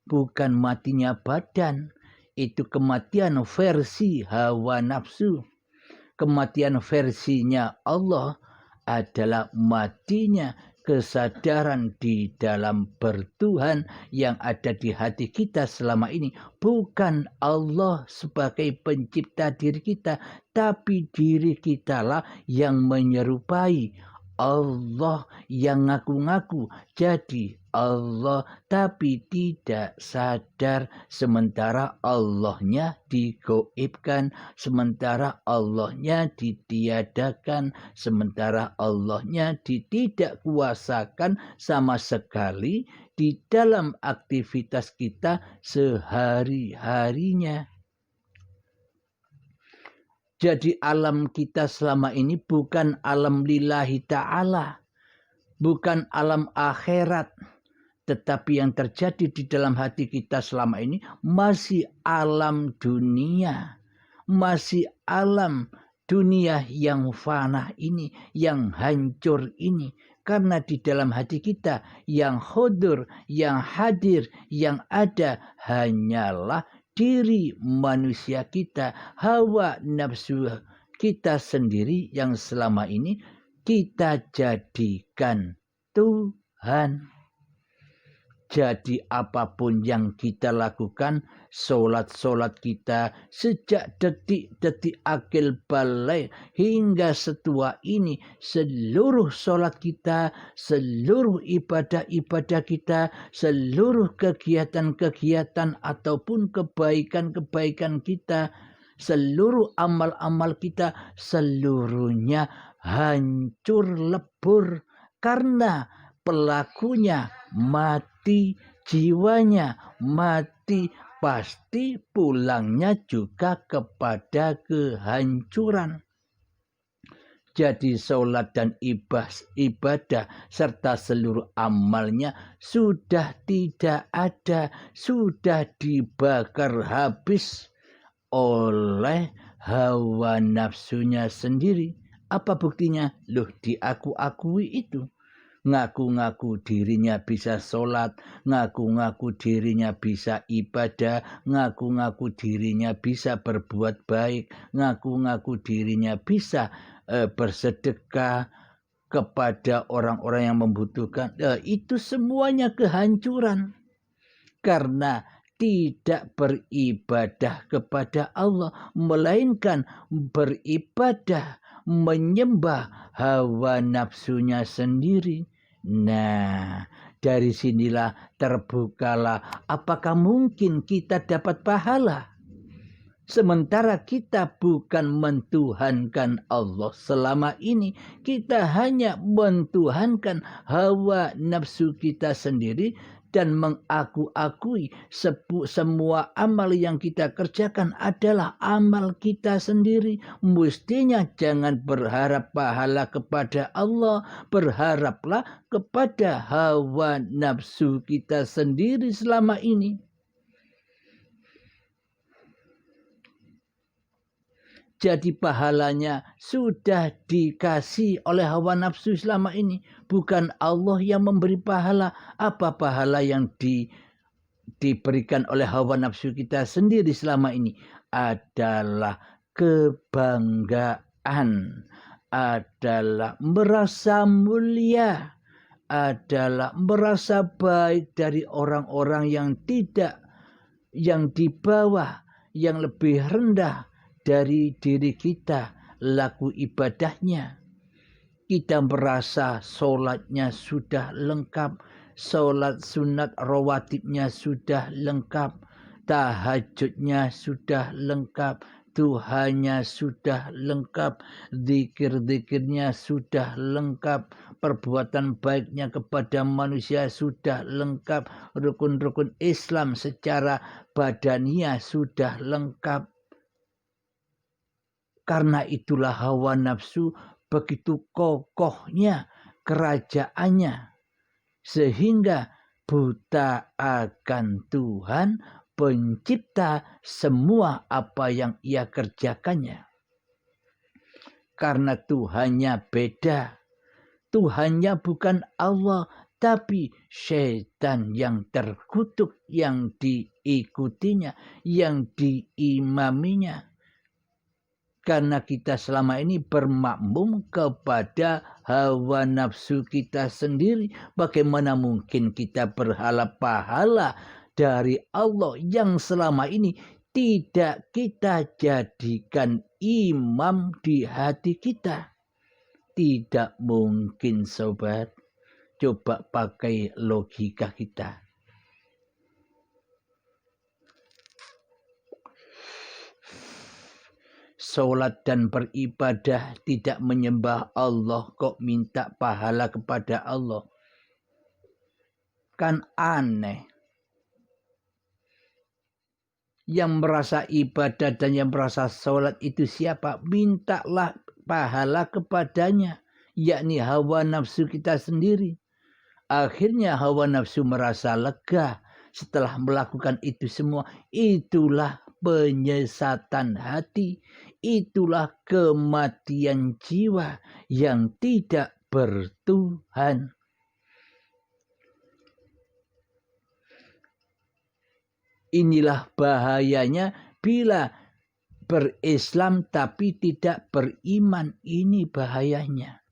S1: Bukan matinya badan. Itu kematian versi hawa nafsu. Kematian versinya Allah adalah matinya kesadaran di dalam bertuhan yang ada di hati kita selama ini. Bukan Allah sebagai pencipta diri kita, tapi diri kita lah yang menyerupai Allah, yang ngaku-ngaku jadi Allah tapi tidak sadar, sementara Allahnya digoibkan, sementara Allahnya ditiadakan, sementara Allahnya tidak kuasakan sama sekali di dalam aktivitas kita sehari-harinya. Jadi alam kita selama ini bukan alam lillahi ta'ala, bukan alam akhirat. Tetapi yang terjadi di dalam hati kita selama ini masih alam dunia. Masih alam dunia yang fana ini, yang hancur ini. Karena di dalam hati kita yang hudur, yang hadir, yang ada hanyalah diri manusia kita, hawa nafsu kita sendiri yang selama ini kita jadikan Tuhan. Jadi apapun yang kita lakukan, solat-solat kita sejak detik-detik akil balik hingga setua ini, seluruh solat kita, seluruh ibadah-ibadah kita, seluruh kegiatan-kegiatan ataupun kebaikan-kebaikan kita, seluruh amal-amal kita, seluruhnya hancur lebur karena pelakunya mati, jiwanya mati, pasti pulangnya juga kepada kehancuran. Jadi sholat dan ibadah serta seluruh amalnya sudah tidak ada, sudah dibakar habis oleh hawa nafsunya sendiri. Apa buktinya? Loh, diaku-akui itu. Ngaku-ngaku dirinya bisa sholat, ngaku-ngaku dirinya bisa ibadah, ngaku-ngaku dirinya bisa berbuat baik, ngaku-ngaku dirinya bisa bersedekah kepada orang-orang yang membutuhkan. Itu semuanya kehancuran karena tidak beribadah kepada Allah, melainkan beribadah menyembah hawa nafsunya sendiri. Nah, dari sinilah terbukalah apakah mungkin kita dapat pahala sementara kita bukan mentuhankan Allah. Selama ini kita hanya mentuhankan hawa nafsu kita sendiri dan mengaku-akui semua amal yang kita kerjakan adalah amal kita sendiri. Mestinya jangan berharap pahala kepada Allah, berharaplah kepada hawa nafsu kita sendiri selama ini. Jadi pahalanya sudah dikasih oleh hawa nafsu selama ini. Bukan Allah yang memberi pahala. Apa pahala yang diberikan oleh hawa nafsu kita sendiri selama ini? Adalah kebanggaan. Adalah merasa mulia. Adalah merasa baik dari orang-orang yang di bawah, yang lebih rendah dari diri kita, laku ibadahnya. Kita merasa sholatnya sudah lengkap, sholat sunat rawatibnya sudah lengkap, tahajudnya sudah lengkap, duhanya sudah lengkap, zikir-zikirnya sudah lengkap, perbuatan baiknya kepada manusia sudah lengkap, rukun-rukun Islam secara badaniah sudah lengkap. Karena itulah hawa nafsu begitu kokohnya kerajaannya. Sehingga buta akan Tuhan pencipta semua apa yang ia kerjakannya. Karena Tuhannya beda. Tuhannya bukan Allah, tapi syaitan yang terkutuk, yang diikutinya, yang diimaminya. Karena kita selama ini bermakmum kepada hawa nafsu kita sendiri. Bagaimana mungkin kita berharap pahala dari Allah yang selama ini tidak kita jadikan imam di hati kita? Tidak mungkin, sobat. Coba pakai logika kita. Sholat dan beribadah tidak menyembah Allah, kok minta pahala kepada Allah? Kan aneh. Yang merasa ibadah dan yang merasa sholat itu siapa? Mintalah pahala kepadanya, yakni hawa nafsu kita sendiri. Akhirnya hawa nafsu merasa lega setelah melakukan itu semua. Itulah penyesatan hati, itulah kematian jiwa yang tidak bertuhan. Inilah bahayanya bila berislam tapi tidak beriman. Ini bahayanya.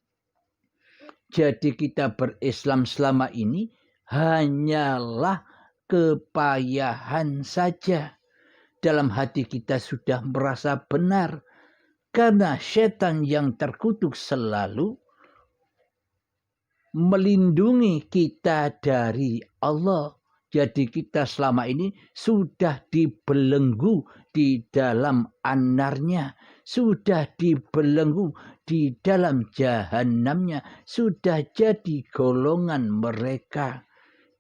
S1: Jadi kita berislam selama ini hanyalah kepayahan saja. Dalam hati kita sudah merasa benar. Karena setan yang terkutuk selalu melindungi kita dari Allah. Jadi kita selama ini sudah dibelenggu di dalam anarnya. Sudah dibelenggu di dalam jahannamnya. Sudah jadi golongan mereka.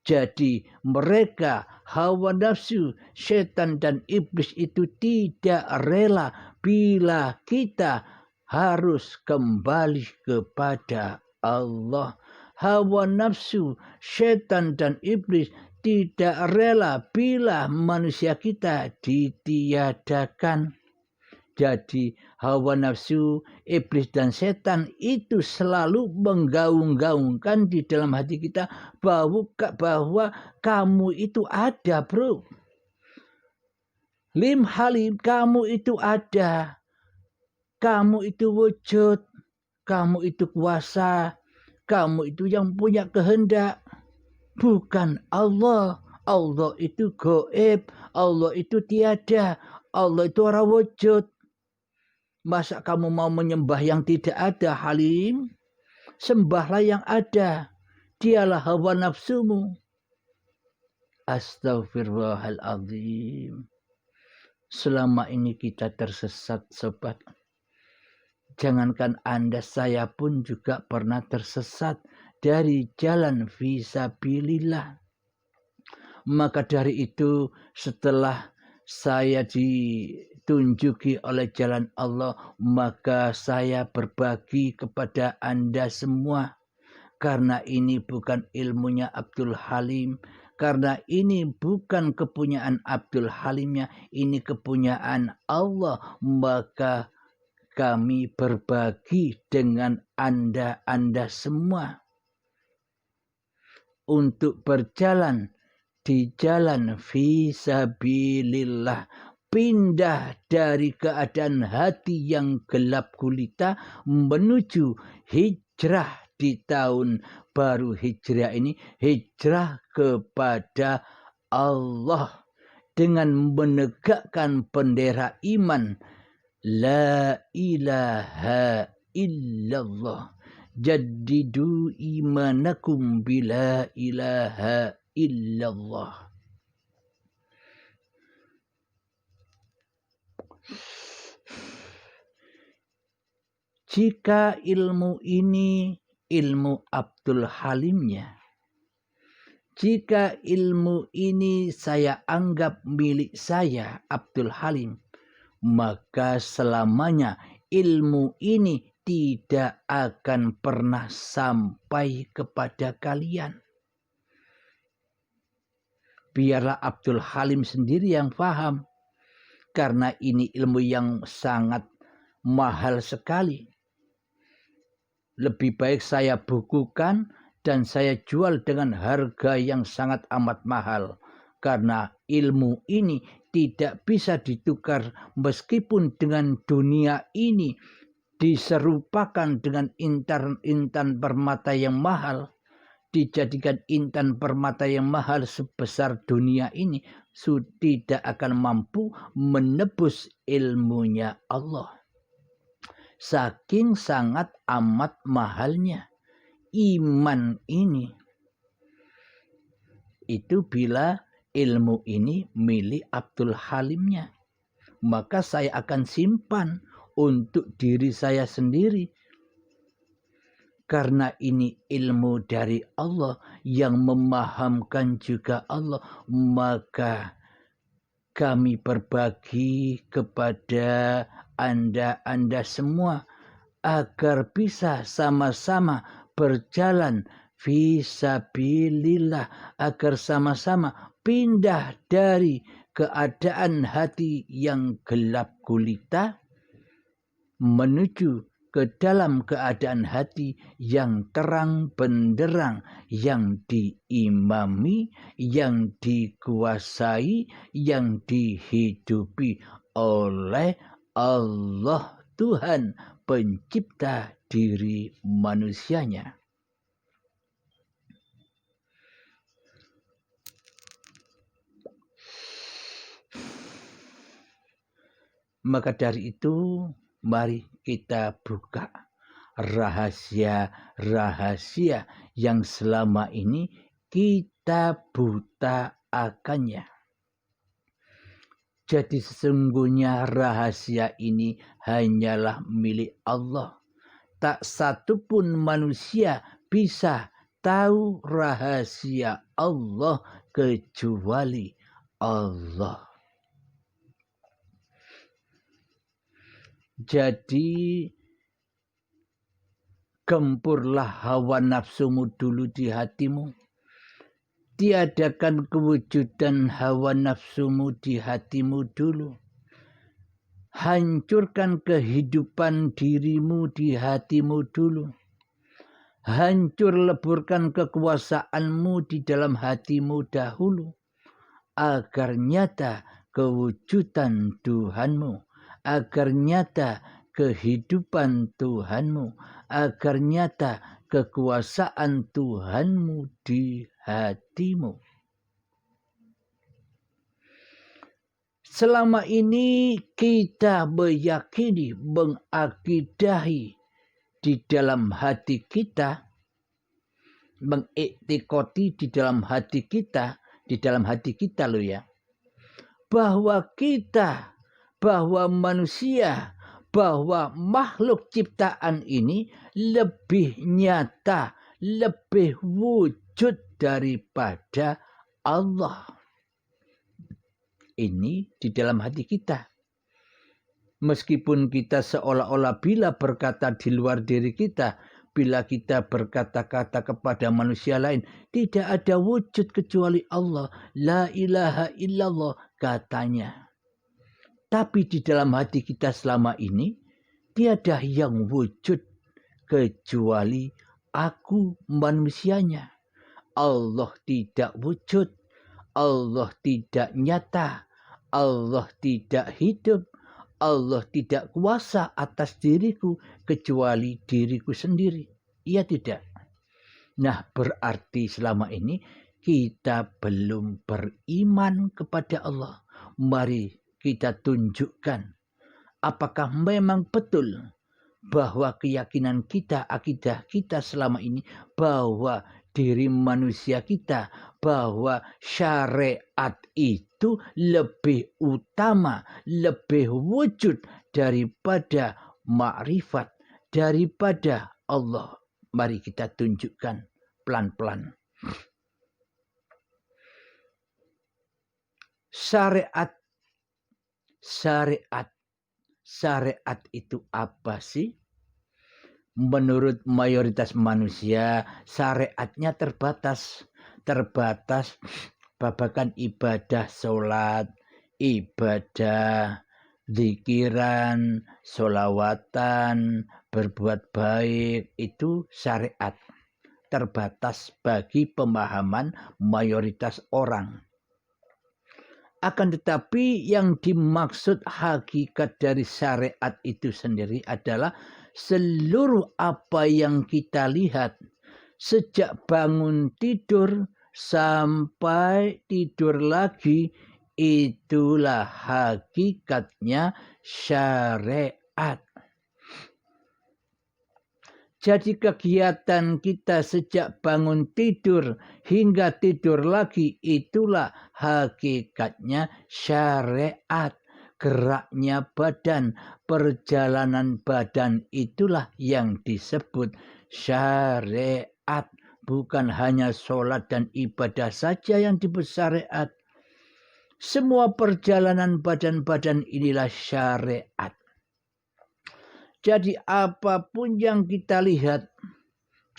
S1: Jadi mereka, hawa nafsu, setan dan iblis itu tidak rela bila kita harus kembali kepada Allah. Hawa nafsu, setan dan iblis tidak rela bila manusia kita ditiadakan. Jadi hawa nafsu, iblis dan setan itu selalu menggaung-gaungkan di dalam hati kita bahwa kamu itu ada, bro. Lim halim, kamu itu ada. Kamu itu wujud. Kamu itu kuasa. Kamu itu yang punya kehendak. Bukan Allah. Allah itu gaib. Allah itu tiada. Allah itu ora wujud. Masa kamu mau menyembah yang tidak ada, Halim? Sembahlah yang ada. Dialah hawa nafsumu. Astaghfirullahaladzim. Selama ini kita tersesat, sobat. Jangankan Anda, saya pun juga pernah tersesat dari jalan fisabilillah. Maka dari itu, setelah saya ditunjuki oleh jalan Allah, maka saya berbagi kepada Anda semua. Karena ini bukan ilmunya Abdul Halim, karena ini bukan kepunyaan Abdul Halimnya, ini kepunyaan Allah, maka kami berbagi dengan Anda semua untuk berjalan di jalan fisabilillah, pindah dari keadaan hati yang gelap gulita menuju hijrah di tahun baru hijrah ini, hijrah kepada Allah dengan menegakkan bendera iman, la ilaha illallah. Jaddidu imanakum bila ilaha illallah. Jika ilmu ini ilmu Abdul Halimnya, jika ilmu ini saya anggap milik saya Abdul Halim, maka selamanya ilmu ini tidak akan pernah sampai kepada kalian. Biarlah Abdul Halim sendiri yang paham, karena ini ilmu yang sangat mahal sekali. Lebih baik saya bukukan dan saya jual dengan harga yang sangat amat mahal. Karena ilmu ini tidak bisa ditukar meskipun dengan dunia ini diserupakan dengan intan permata yang mahal. Dijadikan intan permata yang mahal sebesar dunia ini tidak akan mampu menebus ilmunya Allah. Saking sangat amat mahalnya iman ini. Itu bila ilmu ini milik Abdul Halimnya, maka saya akan simpan untuk diri saya sendiri. Karena ini ilmu dari Allah yang memahamkan juga Allah, maka kami berbagi kepada Anda semua agar bisa sama-sama berjalan fisabilillah, agar sama-sama pindah dari keadaan hati yang gelap gulita menuju ke dalam keadaan hati yang terang benderang, yang diimami, yang dikuasai, yang dihidupi oleh Allah Tuhan pencipta diri manusianya. Maka dari itu, mari kita buka rahasia-rahasia yang selama ini kita buta akannya. Jadi sesungguhnya rahasia ini hanyalah milik Allah. Tak satu pun manusia bisa tahu rahasia Allah kecuali Allah. Jadi gempurlah hawa nafsumu dulu di hatimu. Tiadakan kewujudan hawa nafsumu di hatimu dulu. Hancurkan kehidupan dirimu di hatimu dulu. Hancur leburkan kekuasaanmu di dalam hatimu dahulu. Agar nyata kewujudan Tuhanmu. Agar nyata kehidupan Tuhanmu. Agar nyata kekuasaan Tuhanmu di hatimu. Selama ini kita meyakini, mengakidahi di dalam hati kita, mengiktikoti di dalam hati kita loh ya, bahwa kita, bahwa manusia, bahwa makhluk ciptaan ini lebih nyata, lebih wujud daripada Allah. Ini di dalam hati kita. Meskipun kita seolah-olah bila berkata di luar diri kita, bila kita berkata-kata kepada manusia lain, tidak ada wujud kecuali Allah. La ilaha illallah katanya. Tapi di dalam hati kita selama ini, tiada yang wujud kecuali aku manusianya. Allah tidak wujud. Allah tidak nyata, Allah tidak hidup, Allah tidak kuasa atas diriku kecuali diriku sendiri. Iya tidak? Nah, berarti selama ini kita belum beriman kepada Allah. Mari kita tunjukkan apakah memang betul bahwa keyakinan kita, akidah kita selama ini bahwa diri manusia kita, bahwa syariat itu lebih utama, lebih wujud daripada makrifat, daripada Allah. Mari kita tunjukkan pelan-pelan. Syariat itu apa sih? Menurut mayoritas manusia, syariatnya terbatas. Babakan ibadah, sholat, ibadah, zikiran, sholawatan, berbuat baik, itu syariat. Terbatas bagi pemahaman mayoritas orang. Akan tetapi yang dimaksud hakikat dari syariat itu sendiri adalah seluruh apa yang kita lihat sejak bangun tidur sampai tidur lagi, itulah hakikatnya syariat. Jadi kegiatan kita sejak bangun tidur hingga tidur lagi, itulah hakikatnya syariat. Geraknya badan, perjalanan badan, itulah yang disebut syariat. Bukan hanya sholat dan ibadah saja yang disebut syariat. Semua perjalanan badan-badan inilah syariat. Jadi apapun yang kita lihat,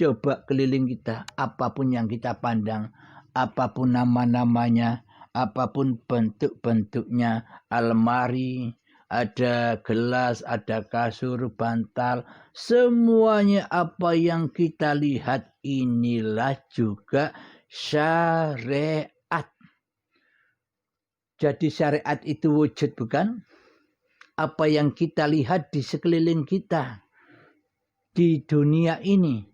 S1: coba keliling kita, apapun yang kita pandang, apapun nama-namanya, apapun bentuk-bentuknya, almari, ada gelas, ada kasur, bantal, semuanya apa yang kita lihat inilah juga syariat. Jadi syariat itu wujud, bukan? Apa yang kita lihat di sekeliling kita, di dunia ini,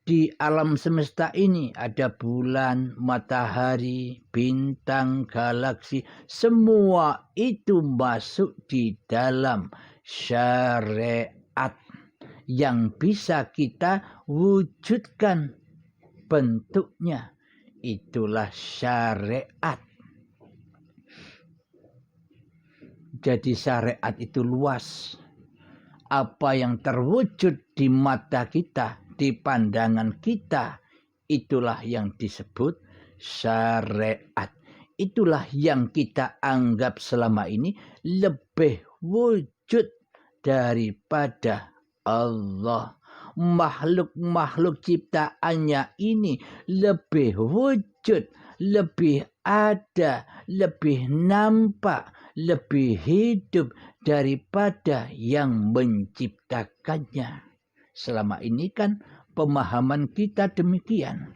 S1: di alam semesta ini, ada bulan, matahari, bintang, galaksi, semua itu masuk di dalam syariat yang bisa kita wujudkan bentuknya. Itulah syariat. Jadi syariat itu luas. Apa yang terwujud di mata kita, di pandangan kita, itulah yang disebut syariat. Itulah yang kita anggap selama ini lebih wujud daripada Allah. Makhluk-makhluk ciptaannya ini lebih wujud, lebih ada, lebih nampak, lebih hidup daripada yang menciptakannya. Selama ini kan pemahaman kita demikian.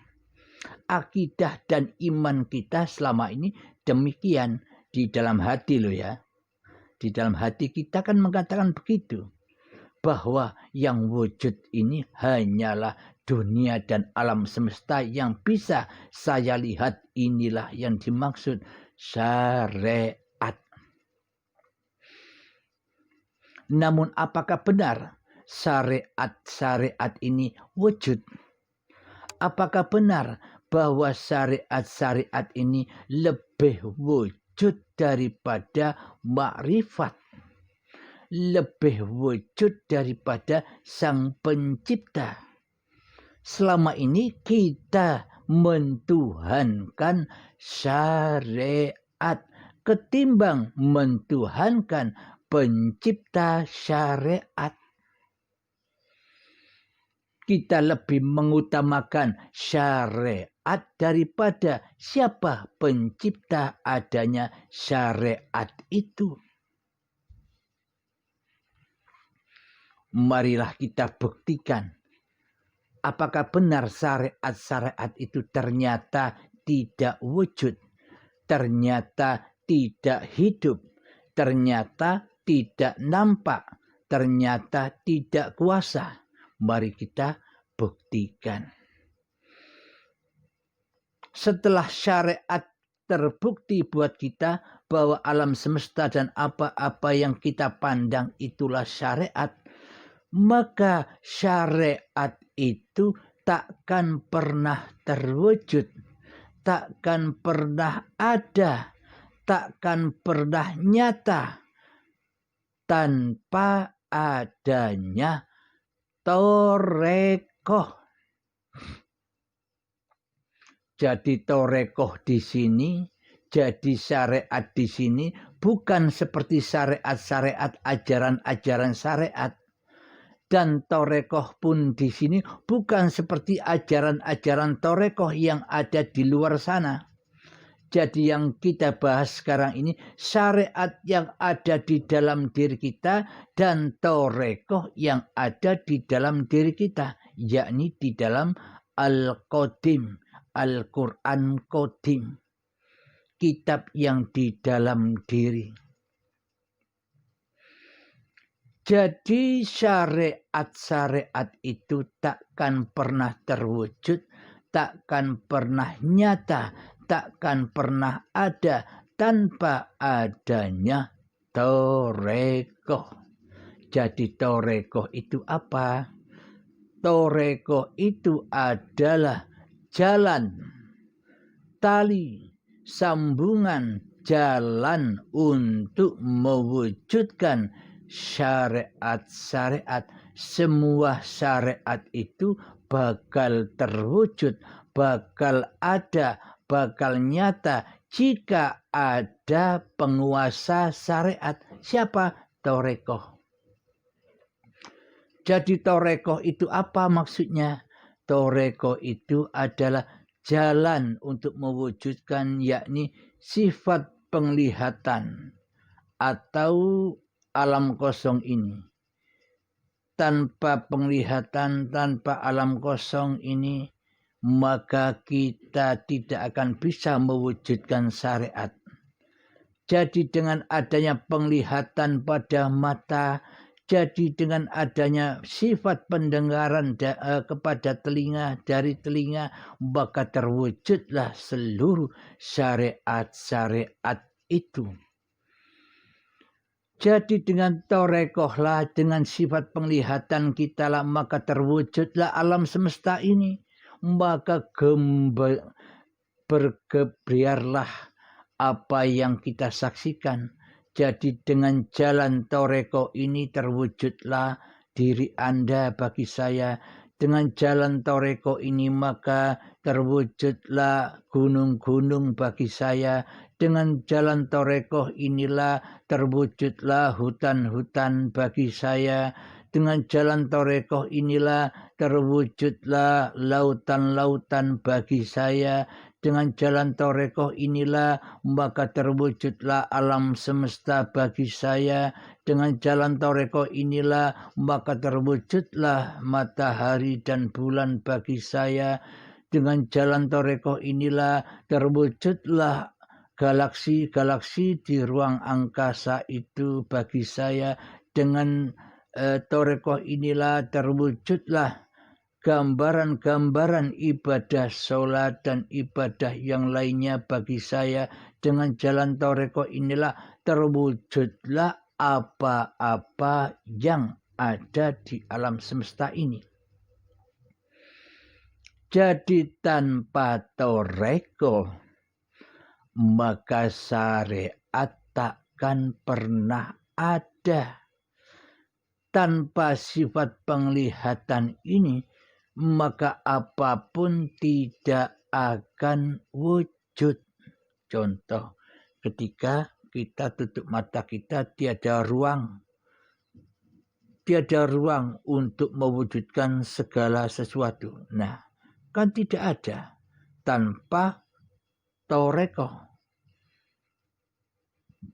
S1: Akidah dan iman kita selama ini demikian di dalam hati loh ya. Di dalam hati kita kan mengatakan begitu. Bahwa yang wujud ini hanyalah dunia dan alam semesta yang bisa saya lihat, inilah yang dimaksud syariat. Namun apakah benar syariat ini wujud? Apakah benar bahwa syariat ini lebih wujud daripada makrifat? Lebih wujud daripada Sang Pencipta. Selama ini kita mentuhankan syariat ketimbang mentuhankan Pencipta syariat. Kita lebih mengutamakan syariat daripada siapa pencipta adanya syariat itu. Marilah kita buktikan apakah benar syariat-syariat itu ternyata tidak wujud, ternyata tidak hidup, ternyata tidak nampak, ternyata tidak kuasa. Mari kita buktikan. Setelah syariat terbukti buat kita bahwa alam semesta dan apa-apa yang kita pandang itulah syariat, maka syariat itu takkan pernah terwujud, takkan pernah ada, takkan pernah nyata tanpa adanya torekoh. Jadi torekoh di sini, jadi syariat di sini bukan seperti syariat-syariat, ajaran-ajaran syariat. Dan torekoh pun di sini bukan seperti ajaran-ajaran torekoh yang ada di luar sana. Jadi yang kita bahas sekarang ini syariat yang ada di dalam diri kita dan torekoh yang ada di dalam diri kita, yakni di dalam Al-Qadim, Al-Quran Qadim, kitab yang di dalam diri. Jadi syariat-syariat itu takkan pernah terwujud, takkan pernah nyata, takkan pernah ada tanpa adanya torekoh. Jadi torekoh itu apa? Torekoh itu adalah jalan, tali, sambungan, jalan untuk mewujudkan syariat-syariat. Semua syariat itu bakal terwujud, bakal ada, bakal nyata jika ada penguasa syariat. Siapa? Torekoh. Jadi torekoh itu apa maksudnya? Torekoh itu adalah jalan untuk mewujudkan, yakni sifat penglihatan atau alam kosong ini. Tanpa penglihatan, tanpa alam kosong ini, maka kita tidak akan bisa mewujudkan syariat. Jadi dengan adanya penglihatan pada mata, jadi dengan adanya sifat pendengaran kepada telinga, dari telinga, maka terwujudlah seluruh syariat-syariat itu. Jadi dengan torekohlah, dengan sifat penglihatan kita lah, maka terwujudlah alam semesta ini. Maka bergebiarlah apa yang kita saksikan. Jadi dengan jalan toreko ini terwujudlah diri Anda bagi saya. Dengan jalan toreko ini maka terwujudlah gunung-gunung bagi saya. Dengan jalan toreko inilah terwujudlah hutan-hutan bagi saya. Dengan jalan toreko inilah terwujudlah lautan-lautan bagi saya. Dengan jalan toreko inilah maka terwujudlah alam semesta bagi saya. Dengan jalan toreko inilah maka terwujudlah matahari dan bulan bagi saya. Dengan jalan toreko inilah terwujudlah galaksi-galaksi di ruang angkasa itu bagi saya. Dengan toreko inilah terwujudlah gambaran-gambaran ibadah sholat dan ibadah yang lainnya bagi saya. Dengan jalan toreko inilah terwujudlah apa-apa yang ada di alam semesta ini. Jadi tanpa toreko maka syariat takkan pernah ada. Tanpa sifat penglihatan ini maka apapun tidak akan wujud. Contoh, ketika kita tutup mata kita tiada ruang untuk mewujudkan segala sesuatu. Nah, kan tidak ada tanpa toreko.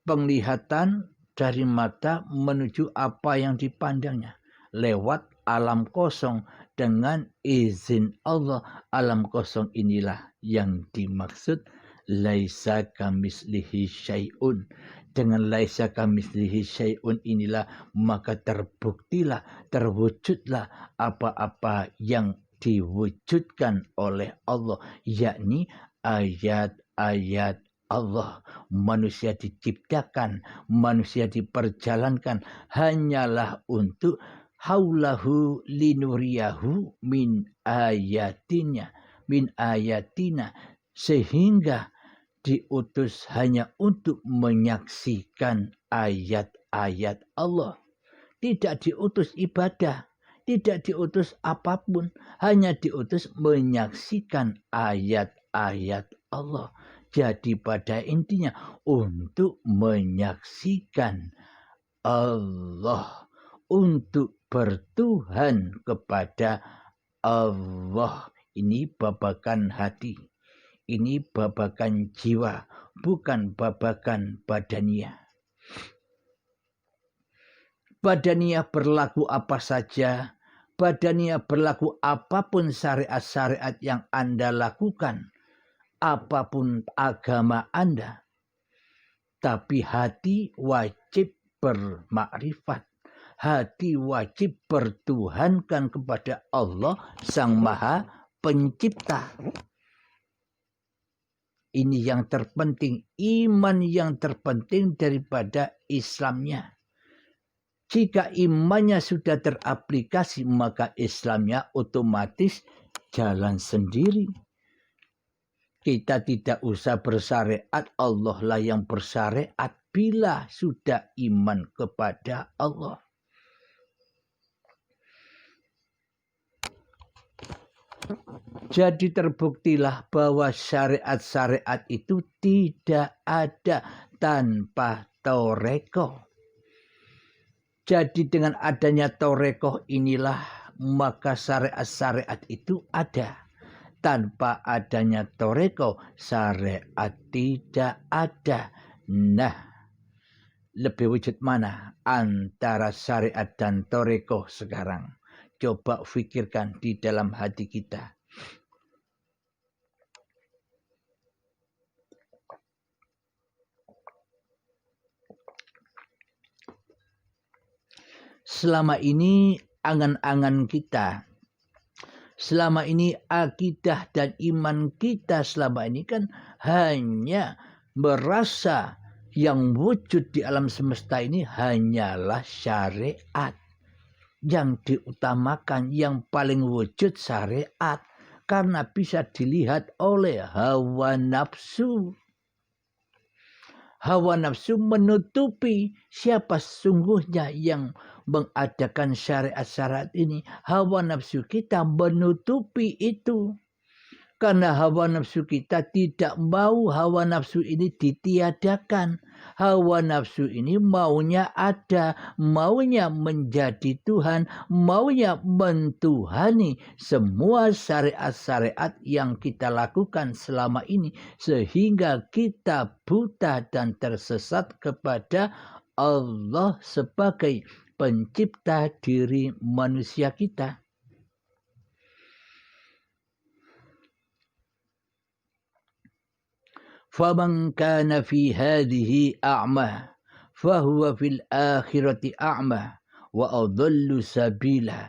S1: Penglihatan dari mata menuju apa yang dipandangnya lewat alam kosong. Dengan izin Allah, alam kosong inilah yang dimaksud laisa kamislihi syai'un. Dengan laisa kamislihi syai'un inilah maka terbuktilah, terwujudlah apa-apa yang diwujudkan oleh Allah, yakni ayat-ayat Allah. Manusia diciptakan, manusia diperjalankan hanyalah untuk haulahu linuriyahu min ayatina, sehingga diutus hanya untuk menyaksikan ayat-ayat Allah. Tidak diutus ibadah, tidak diutus apapun, hanya diutus menyaksikan ayat-ayat Allah. Jadi pada intinya untuk menyaksikan Allah, untuk bertuhan kepada Allah. Ini babakan hati, ini babakan jiwa, bukan babakan badaniah. Badaniah berlaku apa saja, badaniah berlaku apapun syariat-syariat yang Anda lakukan, apapun agama Anda. Tapi hati wajib bermakrifat. Hati wajib bertuhankan kepada Allah Sang Maha Pencipta. Ini yang terpenting, iman yang terpenting daripada Islamnya. Jika imannya sudah teraplikasi, maka Islamnya otomatis jalan sendiri. Kita tidak usah bersyariat, Allah lah yang bersyariat bila sudah iman kepada Allah. Jadi terbuktilah bahwa syariat-syariat itu tidak ada tanpa toreko. Jadi dengan adanya toreko inilah maka syariat-syariat itu ada. Tanpa adanya toreko syariat tidak ada. Nah, lebih wujud mana antara syariat dan toreko sekarang? Coba fikirkan di dalam hati kita. Selama ini angan-angan kita, selama ini akidah dan iman kita selama ini kan hanya merasa yang wujud di alam semesta ini hanyalah syariat. Yang diutamakan, yang paling wujud syariat. Karena bisa dilihat oleh hawa nafsu. Hawa nafsu menutupi siapa sesungguhnya yang mengadakan syariat-syariat ini, hawa nafsu kita menutupi itu. Karena hawa nafsu kita tidak mau hawa nafsu ini ditiadakan. Hawa nafsu ini maunya ada, maunya menjadi Tuhan, maunya mentuhani semua syariat-syariat yang kita lakukan selama ini. Sehingga kita buta dan tersesat kepada Allah sebagai pencipta diri manusia kita. فَمَنْ كَانَ فِي هَذِهِ أَعْمَى فَهُوَ فِي الْآخِرَةِ أَعْمَى وَأَضَلُّ سَبِيلًا.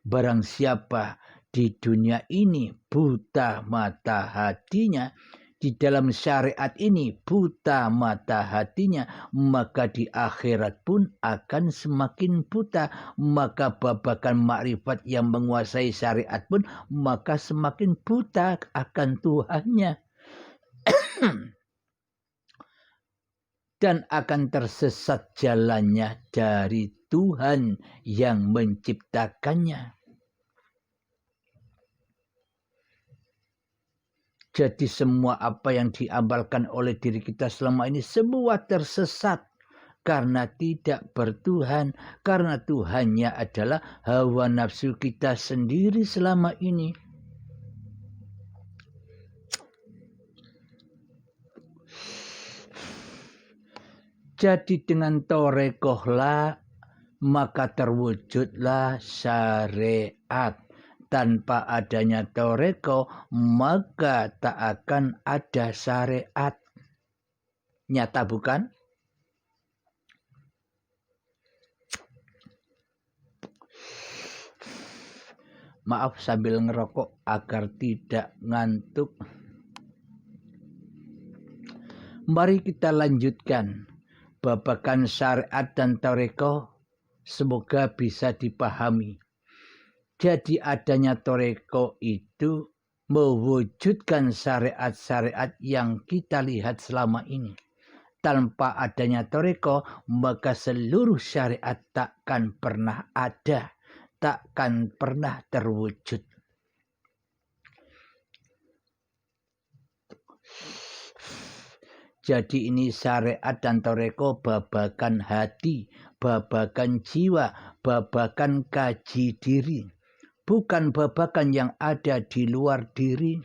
S1: Barang siapa di dunia ini buta mata hatinya, di dalam syariat ini buta mata hatinya, maka di akhirat pun akan semakin buta. Maka babakan makrifat yang menguasai syariat pun maka semakin buta akan Tuhannya. Dan akan tersesat jalannya dari Tuhan yang menciptakannya. Jadi semua apa yang diamalkan oleh diri kita selama ini semua tersesat karena tidak bertuhan, karena Tuhannya adalah hawa nafsu kita sendiri selama ini. Jadi dengan torekohlah maka terwujudlah syariat. Tanpa adanya torekoh maka tak akan ada syariat. Nyata bukan? Maaf sambil ngerokok agar tidak ngantuk. Mari kita lanjutkan. Babakan syariat dan torekoh semoga bisa dipahami. Jadi adanya torekoh itu mewujudkan syariat-syariat yang kita lihat selama ini. Tanpa adanya torekoh maka seluruh syariat takkan pernah ada, takkan pernah terwujud. Jadi ini syariat dan torekoh babakan hati, babakan jiwa, babakan kaji diri. Bukan babakan yang ada di luar diri.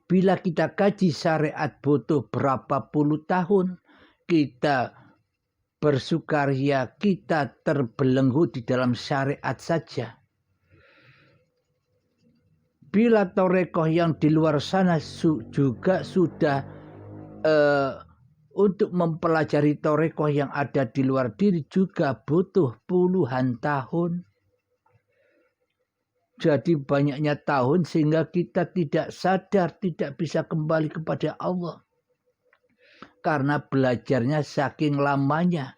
S1: Bila kita kaji syariat butuh berapa puluh tahun, kita bersukaria, kita terbelenggu di dalam syariat saja. Bila torekoh yang di luar sana juga sudah untuk mempelajari torekoh yang ada di luar diri juga butuh puluhan tahun. Jadi banyaknya tahun sehingga kita tidak sadar, tidak bisa kembali kepada Allah. Karena belajarnya saking lamanya,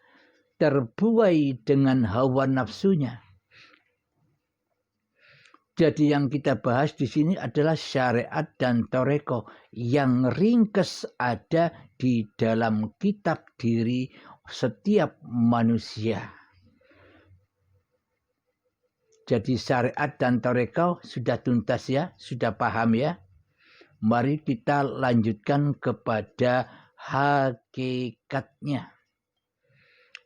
S1: terbuai dengan hawa nafsunya. Jadi yang kita bahas di sini adalah syariat dan torekoh yang ringkes ada di dalam kitab diri setiap manusia. Jadi syariat dan torekoh sudah tuntas ya, sudah paham ya. Mari kita lanjutkan kepada hakikatnya.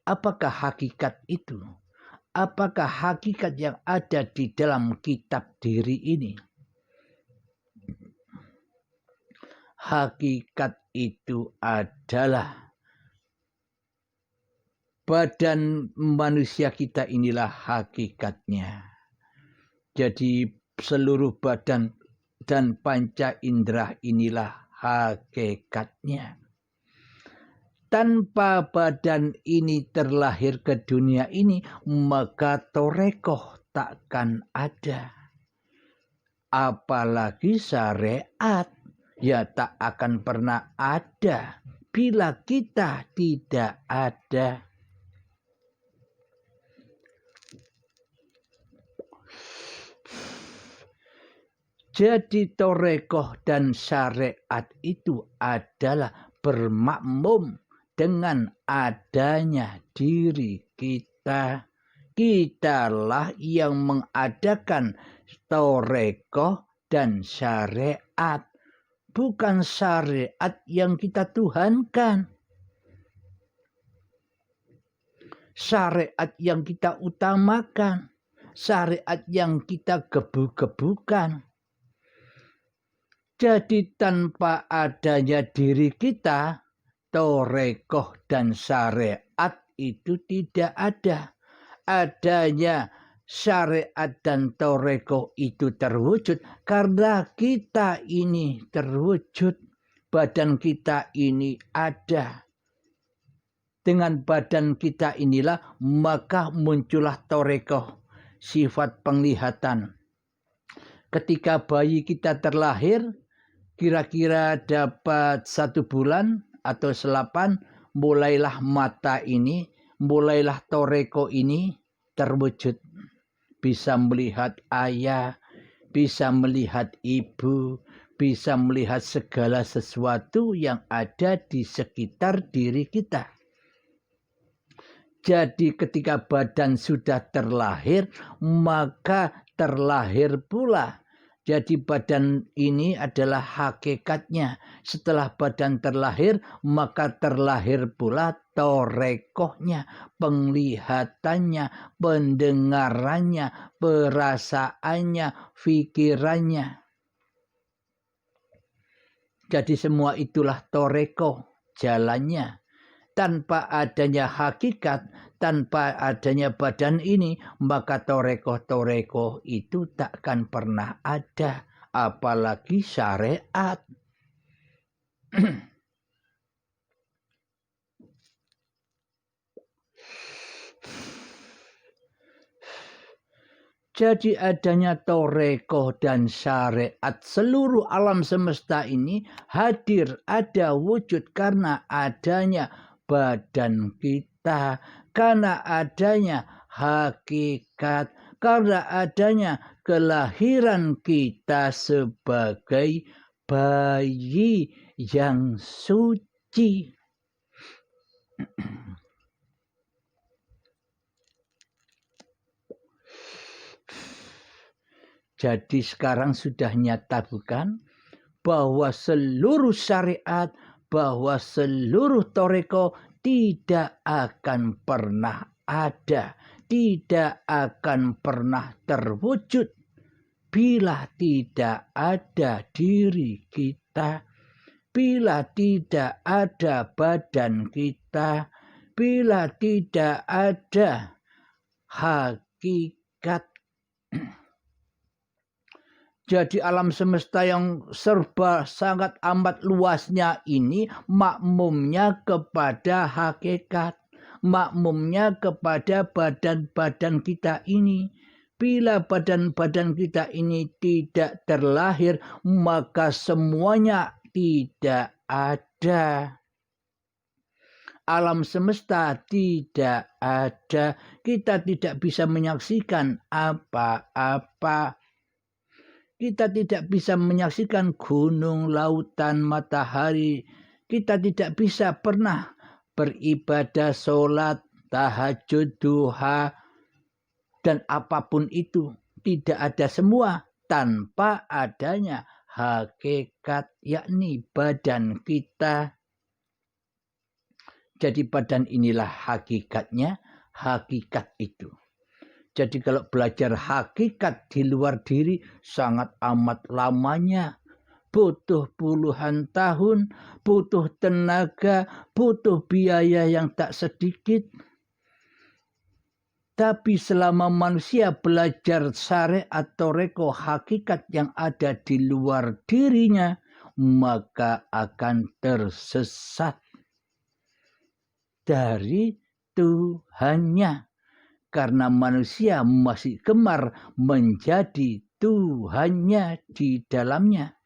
S1: Apakah hakikat itu? Apakah hakikat yang ada di dalam kitab diri ini? Hakikat itu adalah badan manusia kita inilah hakikatnya. Jadi seluruh badan dan panca indera inilah hakikatnya. Tanpa badan ini terlahir ke dunia ini, maka torekoh takkan ada. Apalagi syariat, ya tak akan pernah ada bila kita tidak ada. Jadi torekoh dan syariat itu adalah bermakmum dengan adanya diri kita. Kitalah yang mengadakan torekoh dan syariat. Bukan syariat yang kita tuhankan. Syariat yang kita utamakan. Syariat yang kita gebu-gebukan. Jadi tanpa adanya diri kita, torekoh dan syariat itu tidak ada. Adanya syariat dan torekoh itu terwujud karena kita ini terwujud. Badan kita ini ada. Dengan badan kita inilah maka muncullah torekoh, sifat penglihatan. Ketika bayi kita terlahir, kira-kira dapat 1 bulan atau 8, mulailah mata ini, mulailah toreko ini terwujud. Bisa melihat ayah, bisa melihat ibu, bisa melihat segala sesuatu yang ada di sekitar diri kita. Jadi ketika badan sudah terlahir, maka terlahir pula. Jadi badan ini adalah hakikatnya. Setelah badan terlahir, maka terlahir pula torekohnya, penglihatannya, pendengarannya, perasaannya, pikirannya. Jadi semua itulah torekoh jalannya. Tanpa adanya hakikat, tanpa adanya badan ini, maka torekoh-torekoh itu takkan pernah ada. Apalagi syariat. Jadi adanya torekoh dan syariat, seluruh alam semesta ini hadir, ada wujud karena adanya badan kita, karena adanya hakikat, karena adanya kelahiran kita sebagai bayi yang suci. Jadi sekarang sudah nyata bukan bahwa seluruh syariat, bahwa seluruh toreko tidak akan pernah ada, tidak akan pernah terwujud bila tidak ada diri kita, bila tidak ada badan kita, bila tidak ada hakikat. Jadi alam semesta yang serba sangat amat luasnya ini makmumnya kepada hakikat. Makmumnya kepada badan-badan kita ini. Bila badan-badan kita ini tidak terlahir, maka semuanya tidak ada. Alam semesta tidak ada. Kita tidak bisa menyaksikan apa-apa. Kita tidak bisa menyaksikan gunung, lautan, matahari. Kita tidak bisa pernah beribadah, sholat, tahajud, duha, dan apapun itu. Tidak ada semua tanpa adanya hakikat, yakni badan kita. Jadi badan inilah hakikatnya, hakikat itu. Jadi kalau belajar hakikat di luar diri sangat amat lamanya. Butuh puluhan tahun, butuh tenaga, butuh biaya yang tak sedikit. Tapi selama manusia belajar syariat toreko hakikat yang ada di luar dirinya, maka akan tersesat dari Tuhannya. Karena manusia masih gemar menjadi Tuhannya di dalamnya.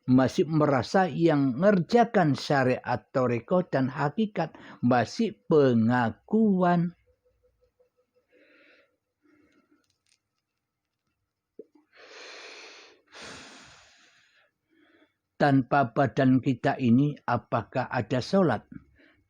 S1: Masih merasa yang ngerjakan syariat toreko dan hakikat masih pengakuan. Tanpa badan kita ini apakah ada sholat?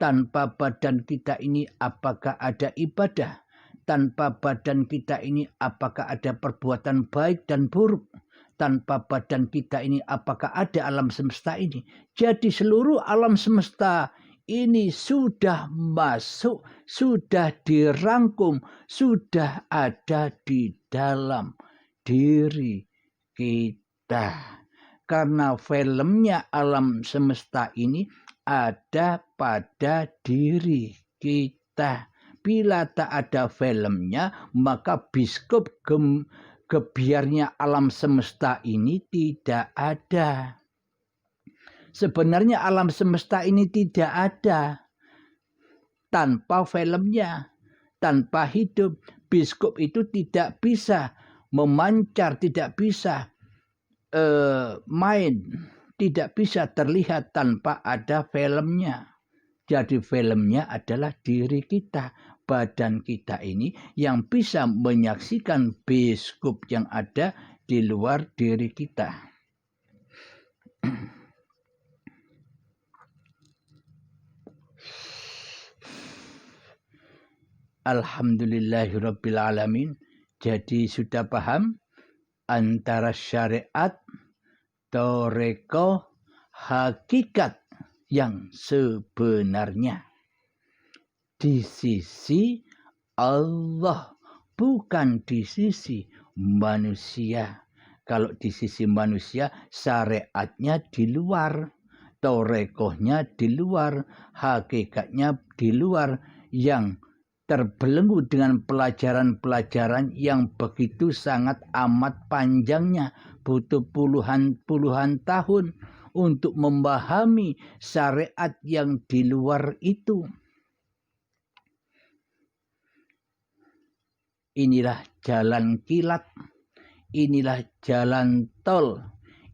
S1: Tanpa badan kita ini apakah ada ibadah? Tanpa badan kita ini apakah ada perbuatan baik dan buruk? Tanpa badan kita ini apakah ada alam semesta ini? Jadi seluruh alam semesta ini sudah masuk, sudah dirangkum, sudah ada di dalam diri kita. Karena filmnya alam semesta ini ada pada diri kita. Bila tak ada filmnya, maka biskop gebiarnya alam semesta ini tidak ada. Sebenarnya alam semesta ini tidak ada tanpa filmnya, tanpa hidup. Biskop itu tidak bisa memancar, tidak bisa main, tidak bisa terlihat tanpa ada filmnya. Jadi filmnya adalah diri kita, badan kita ini yang bisa menyaksikan biskop yang ada di luar diri kita. Alhamdulillahirabbil alamin. Jadi sudah paham antara syariat, toreko, hakikat yang sebenarnya di sisi Allah, bukan di sisi manusia. Kalau di sisi manusia, syariatnya di luar, torekohnya di luar, hakikatnya di luar, yang terbelenggu dengan pelajaran-pelajaran yang begitu sangat amat panjangnya, butuh puluhan tahun untuk memahami syariat yang di luar itu. Inilah jalan kilat, inilah jalan tol,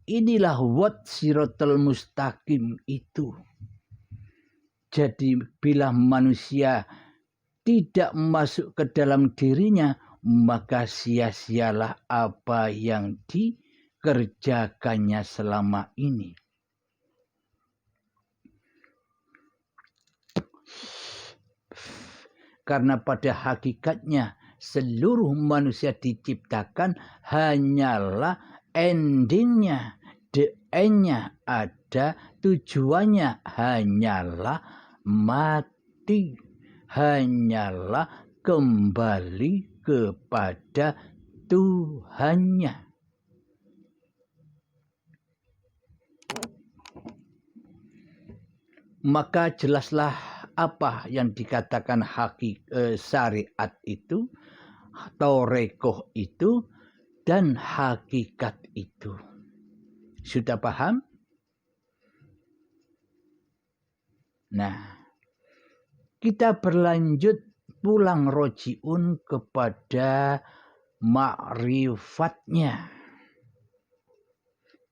S1: inilah wat siratal mustaqim itu. Jadi bila manusia tidak masuk ke dalam dirinya, maka sia-sialah apa yang dikerjakannya selama ini. Karena pada hakikatnya seluruh manusia diciptakan hanyalah endingnya, the end-nya ada, tujuannya hanyalah mati. Hanyalah kembali kepada Tuhannya. Maka jelaslah apa yang dikatakan syariat itu, torekoh itu, dan hakikat itu. Sudah paham? Nah, kita berlanjut pulang rojiun kepada ma'rifatnya.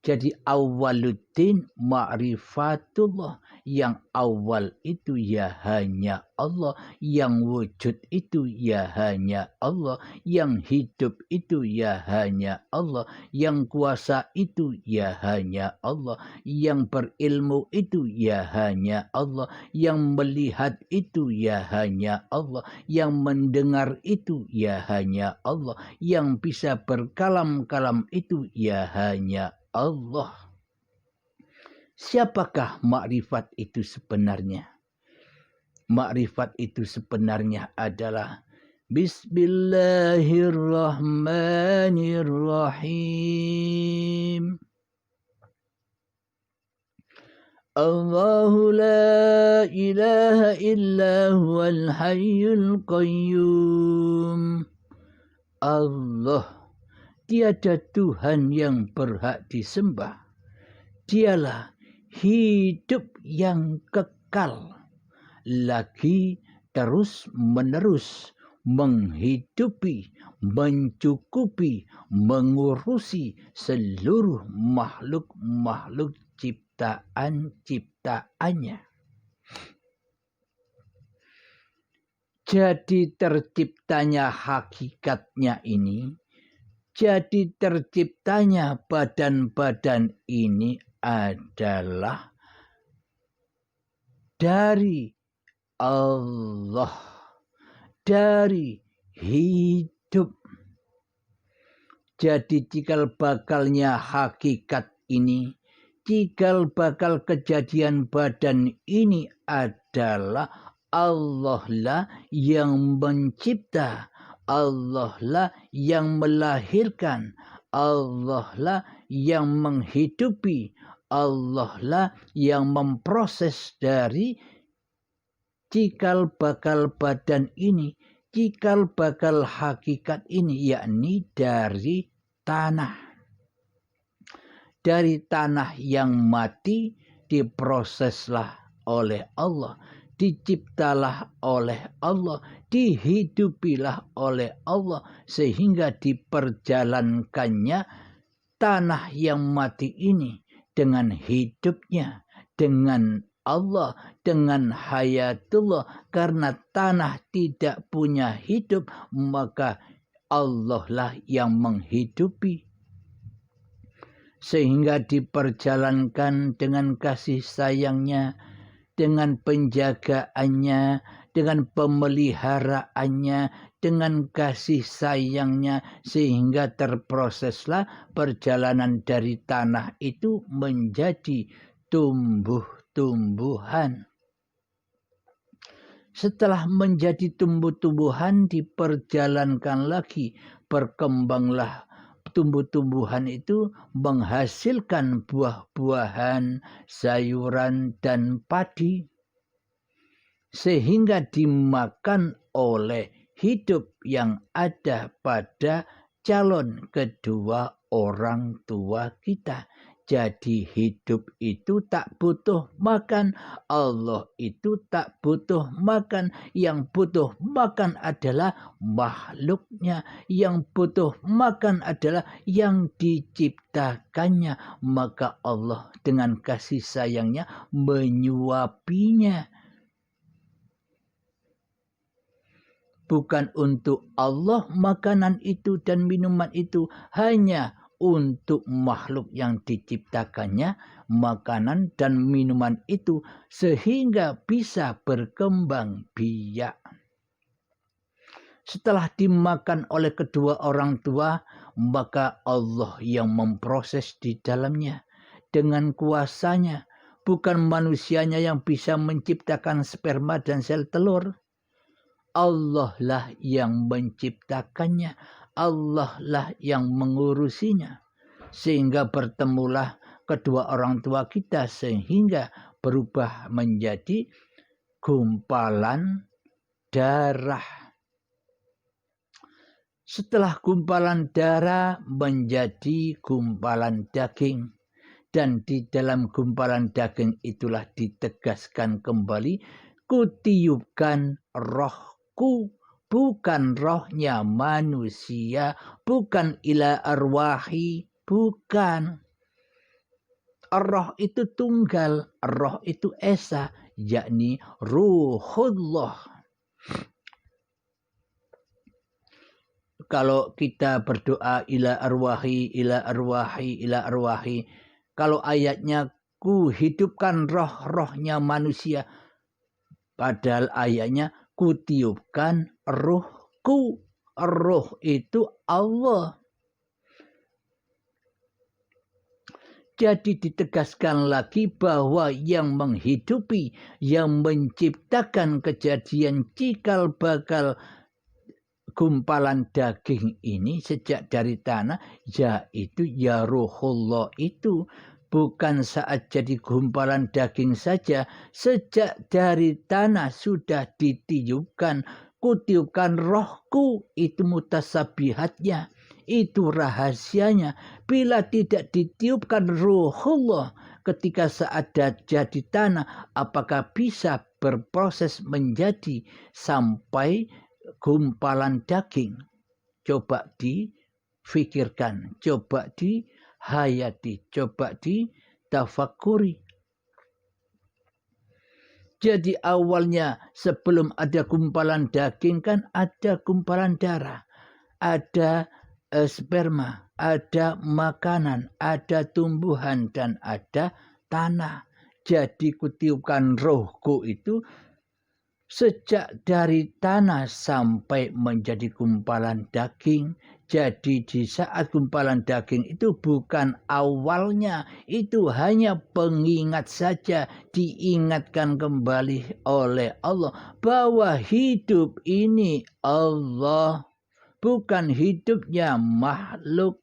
S1: Jadi awaluddin ma'rifatullah. Yang awal itu ya hanya Allah. Yang wujud itu ya hanya Allah. Yang hidup itu ya hanya Allah. Yang kuasa itu ya hanya Allah. Yang berilmu itu ya hanya Allah. Yang melihat itu ya hanya Allah. Yang mendengar itu ya hanya Allah. Yang bisa berkalam-kalam itu ya hanya Allah. Siapakah makrifat itu sebenarnya? Makrifat itu sebenarnya adalah Bismillahirrahmanirrahim. Allahu la ilaha illa huwal hayyul qayyum. Allah, tiada Tuhan yang berhak disembah. Dialah hidup yang kekal, lagi terus menerus menghidupi, mencukupi, mengurusi seluruh makhluk-makhluk ciptaan-ciptaannya. Jadi terciptanya hakikatnya ini, jadi terciptanya badan-badan ini adalah dari Allah, dari hidup. Jadi cikal bakalnya hakikat ini, cikal bakal kejadian badan ini adalah Allah lah yang mencipta, Allah lah yang melahirkan, Allah lah yang menghidupi, Allah lah yang memproses dari cikal bakal badan ini, cikal bakal hakikat ini, yakni dari tanah. Dari tanah yang mati diproseslah oleh Allah, diciptalah oleh Allah, dihidupilah oleh Allah, sehingga diperjalankannya tanah yang mati ini dengan hidupnya, dengan Allah, dengan hayatullah. Karena tanah tidak punya hidup, maka Allah lah yang menghidupi. Sehingga diperjalankan dengan kasih sayangnya, dengan penjagaannya, dengan pemeliharaannya, dengan kasih sayangnya, sehingga terproseslah perjalanan dari tanah itu menjadi tumbuh-tumbuhan. Setelah menjadi tumbuh-tumbuhan, diperjalankan lagi, berkembanglah tumbuh-tumbuhan itu menghasilkan buah-buahan, sayuran, dan padi, sehingga dimakan oleh hidup yang ada pada calon kedua orang tua kita. Jadi hidup itu tak butuh makan, Allah itu tak butuh makan. Yang butuh makan adalah makhluknya, yang butuh makan adalah yang diciptakannya. Maka Allah dengan kasih sayangnya menyuapinya. Bukan untuk Allah makanan itu dan minuman itu, hanya untuk makhluk yang diciptakannya makanan dan minuman itu, sehingga bisa berkembang biak. Setelah dimakan oleh kedua orang tua, maka Allah yang memproses di dalamnya dengan kuasanya. Bukan manusianya yang bisa menciptakan sperma dan sel telur. Allah lah yang menciptakannya, Allah lah yang mengurusinya, sehingga bertemulah kedua orang tua kita, sehingga berubah menjadi gumpalan darah. Setelah gumpalan darah menjadi gumpalan daging, dan di dalam gumpalan daging itulah ditegaskan kembali, kutiupkan rohku, bukan rohnya manusia, bukan ila arwahi, bukan. Roh itu tunggal, roh itu esa, yakni ruhullah. Kalau kita berdoa ila arwahi, ila arwahi, ila arwahi, kalau ayatnya ku hidupkan roh-rohnya manusia, padahal ayatnya kutiupkan ruhku. Ruh itu Allah. Jadi ditegaskan lagi bahwa yang menghidupi, yang menciptakan kejadian cikal bakal gumpalan daging ini sejak dari tanah, yaitu ya ruhullah itu. Bukan saat jadi gumpalan daging saja, sejak dari tanah sudah ditiupkan, kutiupkan rohku, itu mutasabihatnya, itu rahasianya. Bila tidak ditiupkan ruhullah ketika saat jadi tanah, apakah bisa berproses menjadi sampai gumpalan daging? Coba difikirkan, coba dihayati, coba ditafakuri. Jadi awalnya sebelum ada gumpalan daging kan ada gumpalan darah, ada sperma, ada makanan, ada tumbuhan, dan ada tanah. Jadi kutiupkan rohku itu Sejak dari tanah sampai menjadi gumpalan daging. Jadi di saat gumpalan daging itu bukan awalnya, itu hanya pengingat saja, diingatkan kembali oleh Allah bahwa hidup ini Allah, bukan hidupnya makhluk.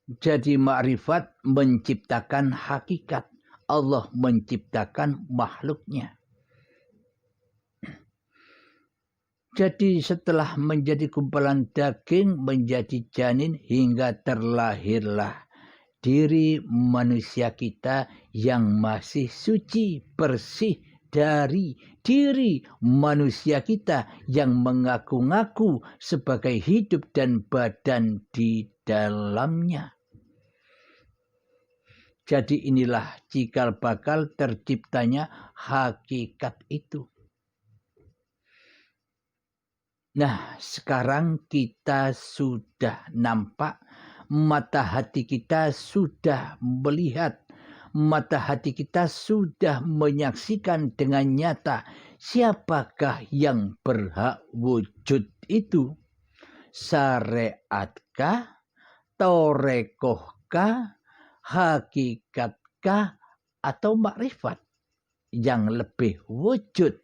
S1: Jadi makrifat menciptakan hakikat, Allah menciptakan makhluknya. Jadi setelah menjadi gumpalan daging, menjadi janin hingga terlahirlah diri manusia kita yang masih suci, bersih dari diri manusia kita yang mengaku-ngaku sebagai hidup dan badan di dalamnya. Jadi inilah cikal bakal terciptanya hakikat itu. Nah, sekarang kita sudah nampak, mata hati kita sudah melihat, mata hati kita sudah menyaksikan dengan nyata siapakah yang berhak wujud itu. Syariatkah, torekohkah, hakikatkah, atau makrifat yang lebih wujud?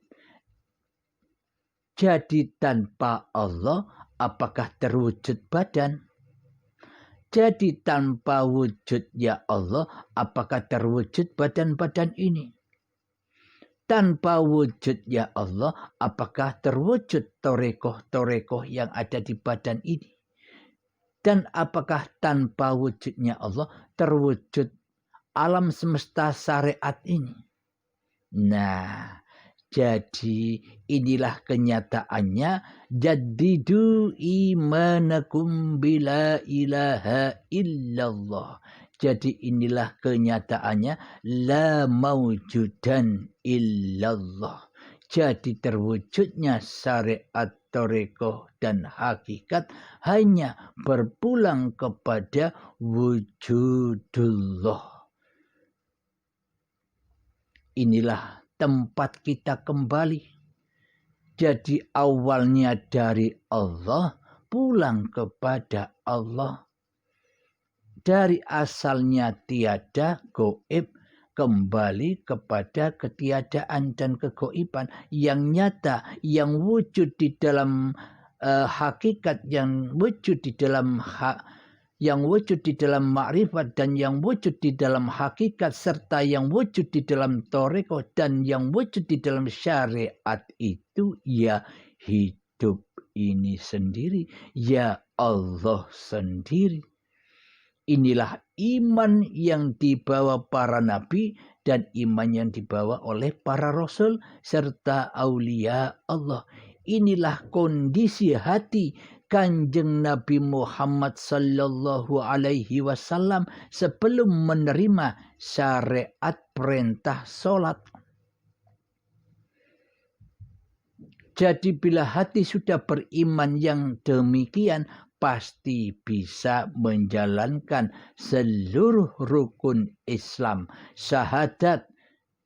S1: Jadi tanpa Allah, apakah terwujud badan? Jadi tanpa wujudnya Allah, apakah terwujud badan-badan ini? Tanpa wujudnya Allah, apakah terwujud torekoh-torekoh yang ada di badan ini? Dan apakah tanpa wujudnya Allah terwujud alam semesta syariat ini? Nah, jadi inilah kenyataannya. Jaddidu imanakum bila ilaha illallah. Jadi inilah kenyataannya. La mawjudan illallah. Jadi terwujudnya syariat, torekoh, dan hakikat hanya berpulang kepada wujudullah. Inilah tempat kita kembali. Jadi awalnya dari Allah, pulang kepada Allah. Dari asalnya tiada, goib, kembali kepada ketiadaan dan kegoiban yang nyata, yang wujud di dalam hakikat, yang wujud di dalam yang wujud di dalam makrifat dan yang wujud di dalam hakikat serta yang wujud di dalam toreko dan yang wujud di dalam syariat itu ya hidup ini sendiri, ya Allah sendiri. Inilah iman yang dibawa para nabi dan iman yang dibawa oleh para rasul serta aulia Allah. Inilah kondisi hati Kanjeng Nabi Muhammad sallallahu alaihi wasallam sebelum menerima syariat perintah salat. Jadi bila hati sudah beriman yang demikian, pasti bisa menjalankan seluruh rukun Islam. Syahadat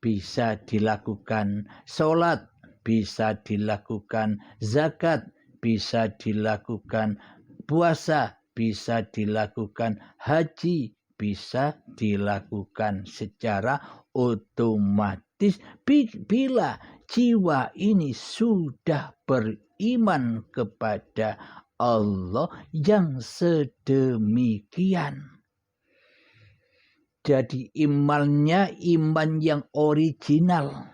S1: bisa dilakukan, salat bisa dilakukan, zakat bisa dilakukan, puasa bisa dilakukan, haji bisa dilakukan secara otomatis bila jiwa ini sudah beriman kepada Allah yang sedemikian. Jadi imannya iman yang original,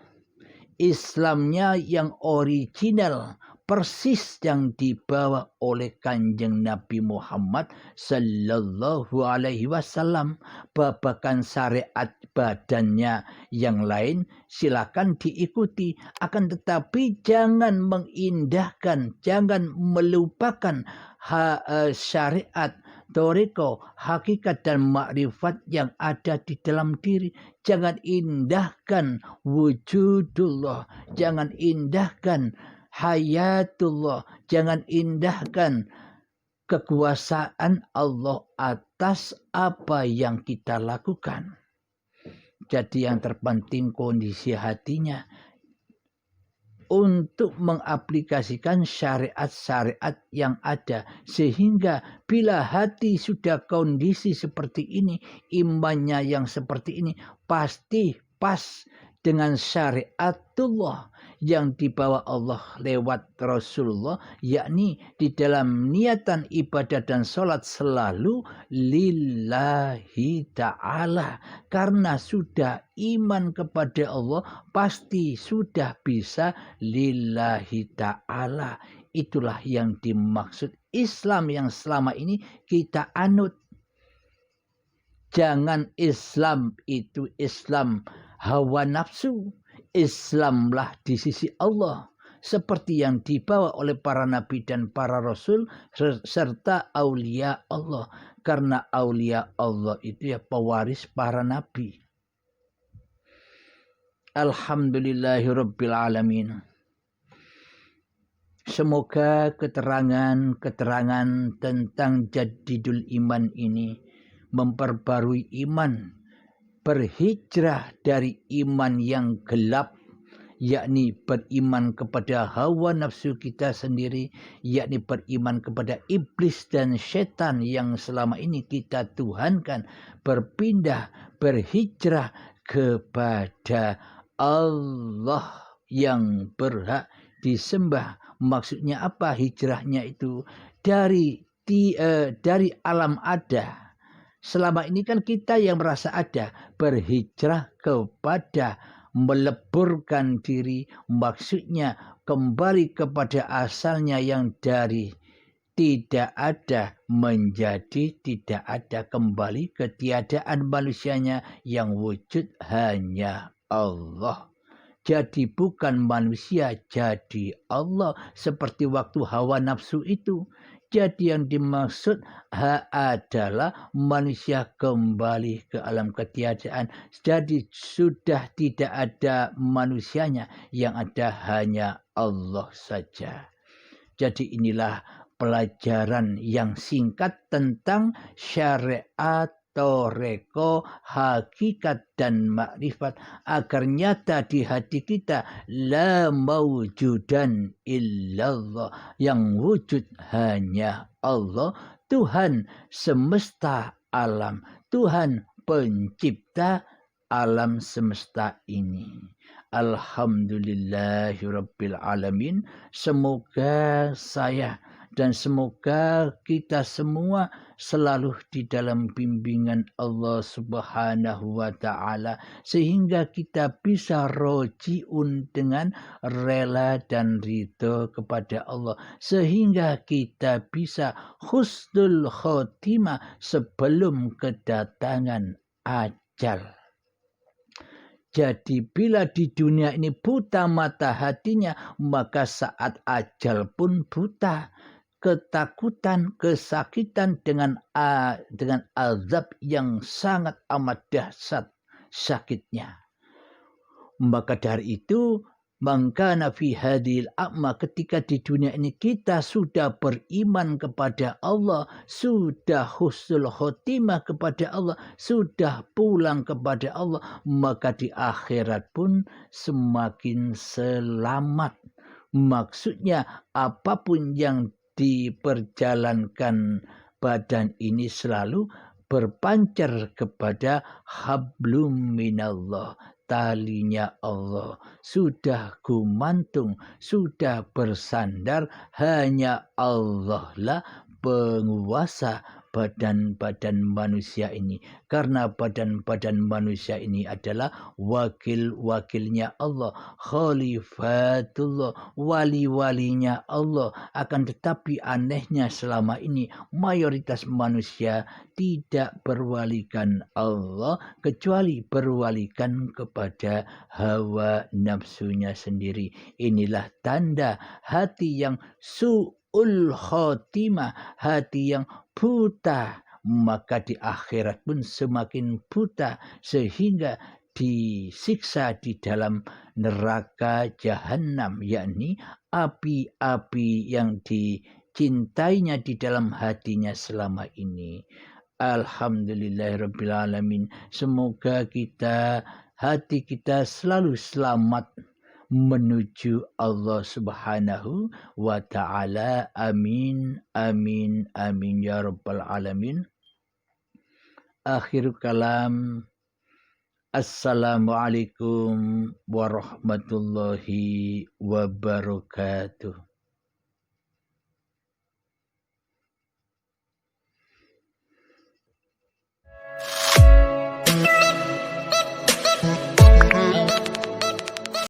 S1: Islamnya yang original, persis yang dibawa oleh Kanjeng Nabi Muhammad sallallahu alaihi wasallam. Babakan syariat badannya yang lain silakan diikuti, akan tetapi jangan mengindahkan, jangan melupakan syariat, toriko, hakikat dan makrifat yang ada di dalam diri. Jangan indahkan wujudullah, jangan indahkan hayatullah, jangan indahkan kekuasaan Allah atas apa yang kita lakukan. Jadi yang terpenting kondisi hatinya untuk mengaplikasikan syariat-syariat yang ada. Sehingga bila hati sudah kondisi seperti ini, imannya yang seperti ini, pasti pas dengan syariatullah yang dibawa Allah lewat Rasulullah, yakni di dalam niatan ibadah dan sholat selalu lillahi ta'ala. Karena sudah iman kepada Allah, pasti sudah bisa lillahi ta'ala. Itulah yang dimaksud Islam yang selama ini kita anut. Jangan Islam itu Islam hawa nafsu. Islamlah di sisi Allah. Seperti yang dibawa oleh para nabi dan para rasul serta aulia Allah. Karena aulia Allah itu ya pewaris para nabi. Alhamdulillahirrabbilalamin. Semoga keterangan-keterangan tentang jadidul iman ini memperbarui iman, berhijrah dari iman yang gelap, yakni beriman kepada hawa nafsu kita sendiri, yakni beriman kepada iblis dan setan yang selama ini kita tuhankan, berpindah, berhijrah kepada Allah yang berhak disembah. Maksudnya apa hijrahnya itu? Dari alam ada. Selama ini kan kita yang merasa ada, berhijrah kepada meleburkan diri, maksudnya kembali kepada asalnya yang dari tidak ada menjadi tidak ada, kembali ketiadaan manusianya yang wujud hanya Allah. Jadi bukan manusia, jadi Allah, seperti waktu hawa nafsu itu. Jadi yang dimaksud adalah manusia kembali ke alam ketiadaan. Jadi sudah tidak ada manusianya, yang ada hanya Allah saja. Jadi inilah pelajaran yang singkat tentang syariat, toreko, hakikat dan makrifat, agar nyata di hati kita la mawjudan illallah, yang wujud hanya Allah, Tuhan semesta alam, Tuhan pencipta alam semesta ini. Alhamdulillahirabbil alamin. Semoga saya dan semoga kita semua selalu di dalam bimbingan Allah Subhanahu wa taala, sehingga kita bisa rojiun dengan rela dan ridho kepada Allah, sehingga kita bisa husnul khotimah sebelum kedatangan ajal. Jadi bila di dunia ini buta mata hatinya, maka saat ajal pun buta. Ketakutan, kesakitan dengan azab yang sangat amat dahsyat sakitnya. Maka dari itu, maka nafi hadil a'ma, ketika di dunia ini kita sudah beriman kepada Allah, sudah husnul khotimah kepada Allah, sudah pulang kepada Allah, maka di akhirat pun semakin selamat. Maksudnya apapun yang diperjalankan badan ini selalu berpancar kepada hablum minallah, talinya Allah, sudah gumantung, sudah bersandar, hanya Allah lah penguasa badan-badan manusia ini. Karena badan-badan manusia ini adalah wakil-wakilnya Allah, khalifatullah, wali-walinya Allah. Akan tetapi anehnya selama ini mayoritas manusia tidak berwalikan Allah, kecuali berwalikan kepada hawa nafsunya sendiri. Inilah tanda hati yang su'ul khotimah, hati yang buta, maka di akhirat pun semakin buta, sehingga disiksa di dalam neraka jahanam, yakni api-api yang cintainya di dalam hatinya selama ini. Alhamdulillahirrabbilalamin. Semoga hati kita selalu selamat menuju Allah Subhanahu wa taala. Amin amin amin ya rabbal alamin. Akhir kalam. Assalamualaikum warahmatullahi wabarakatuh.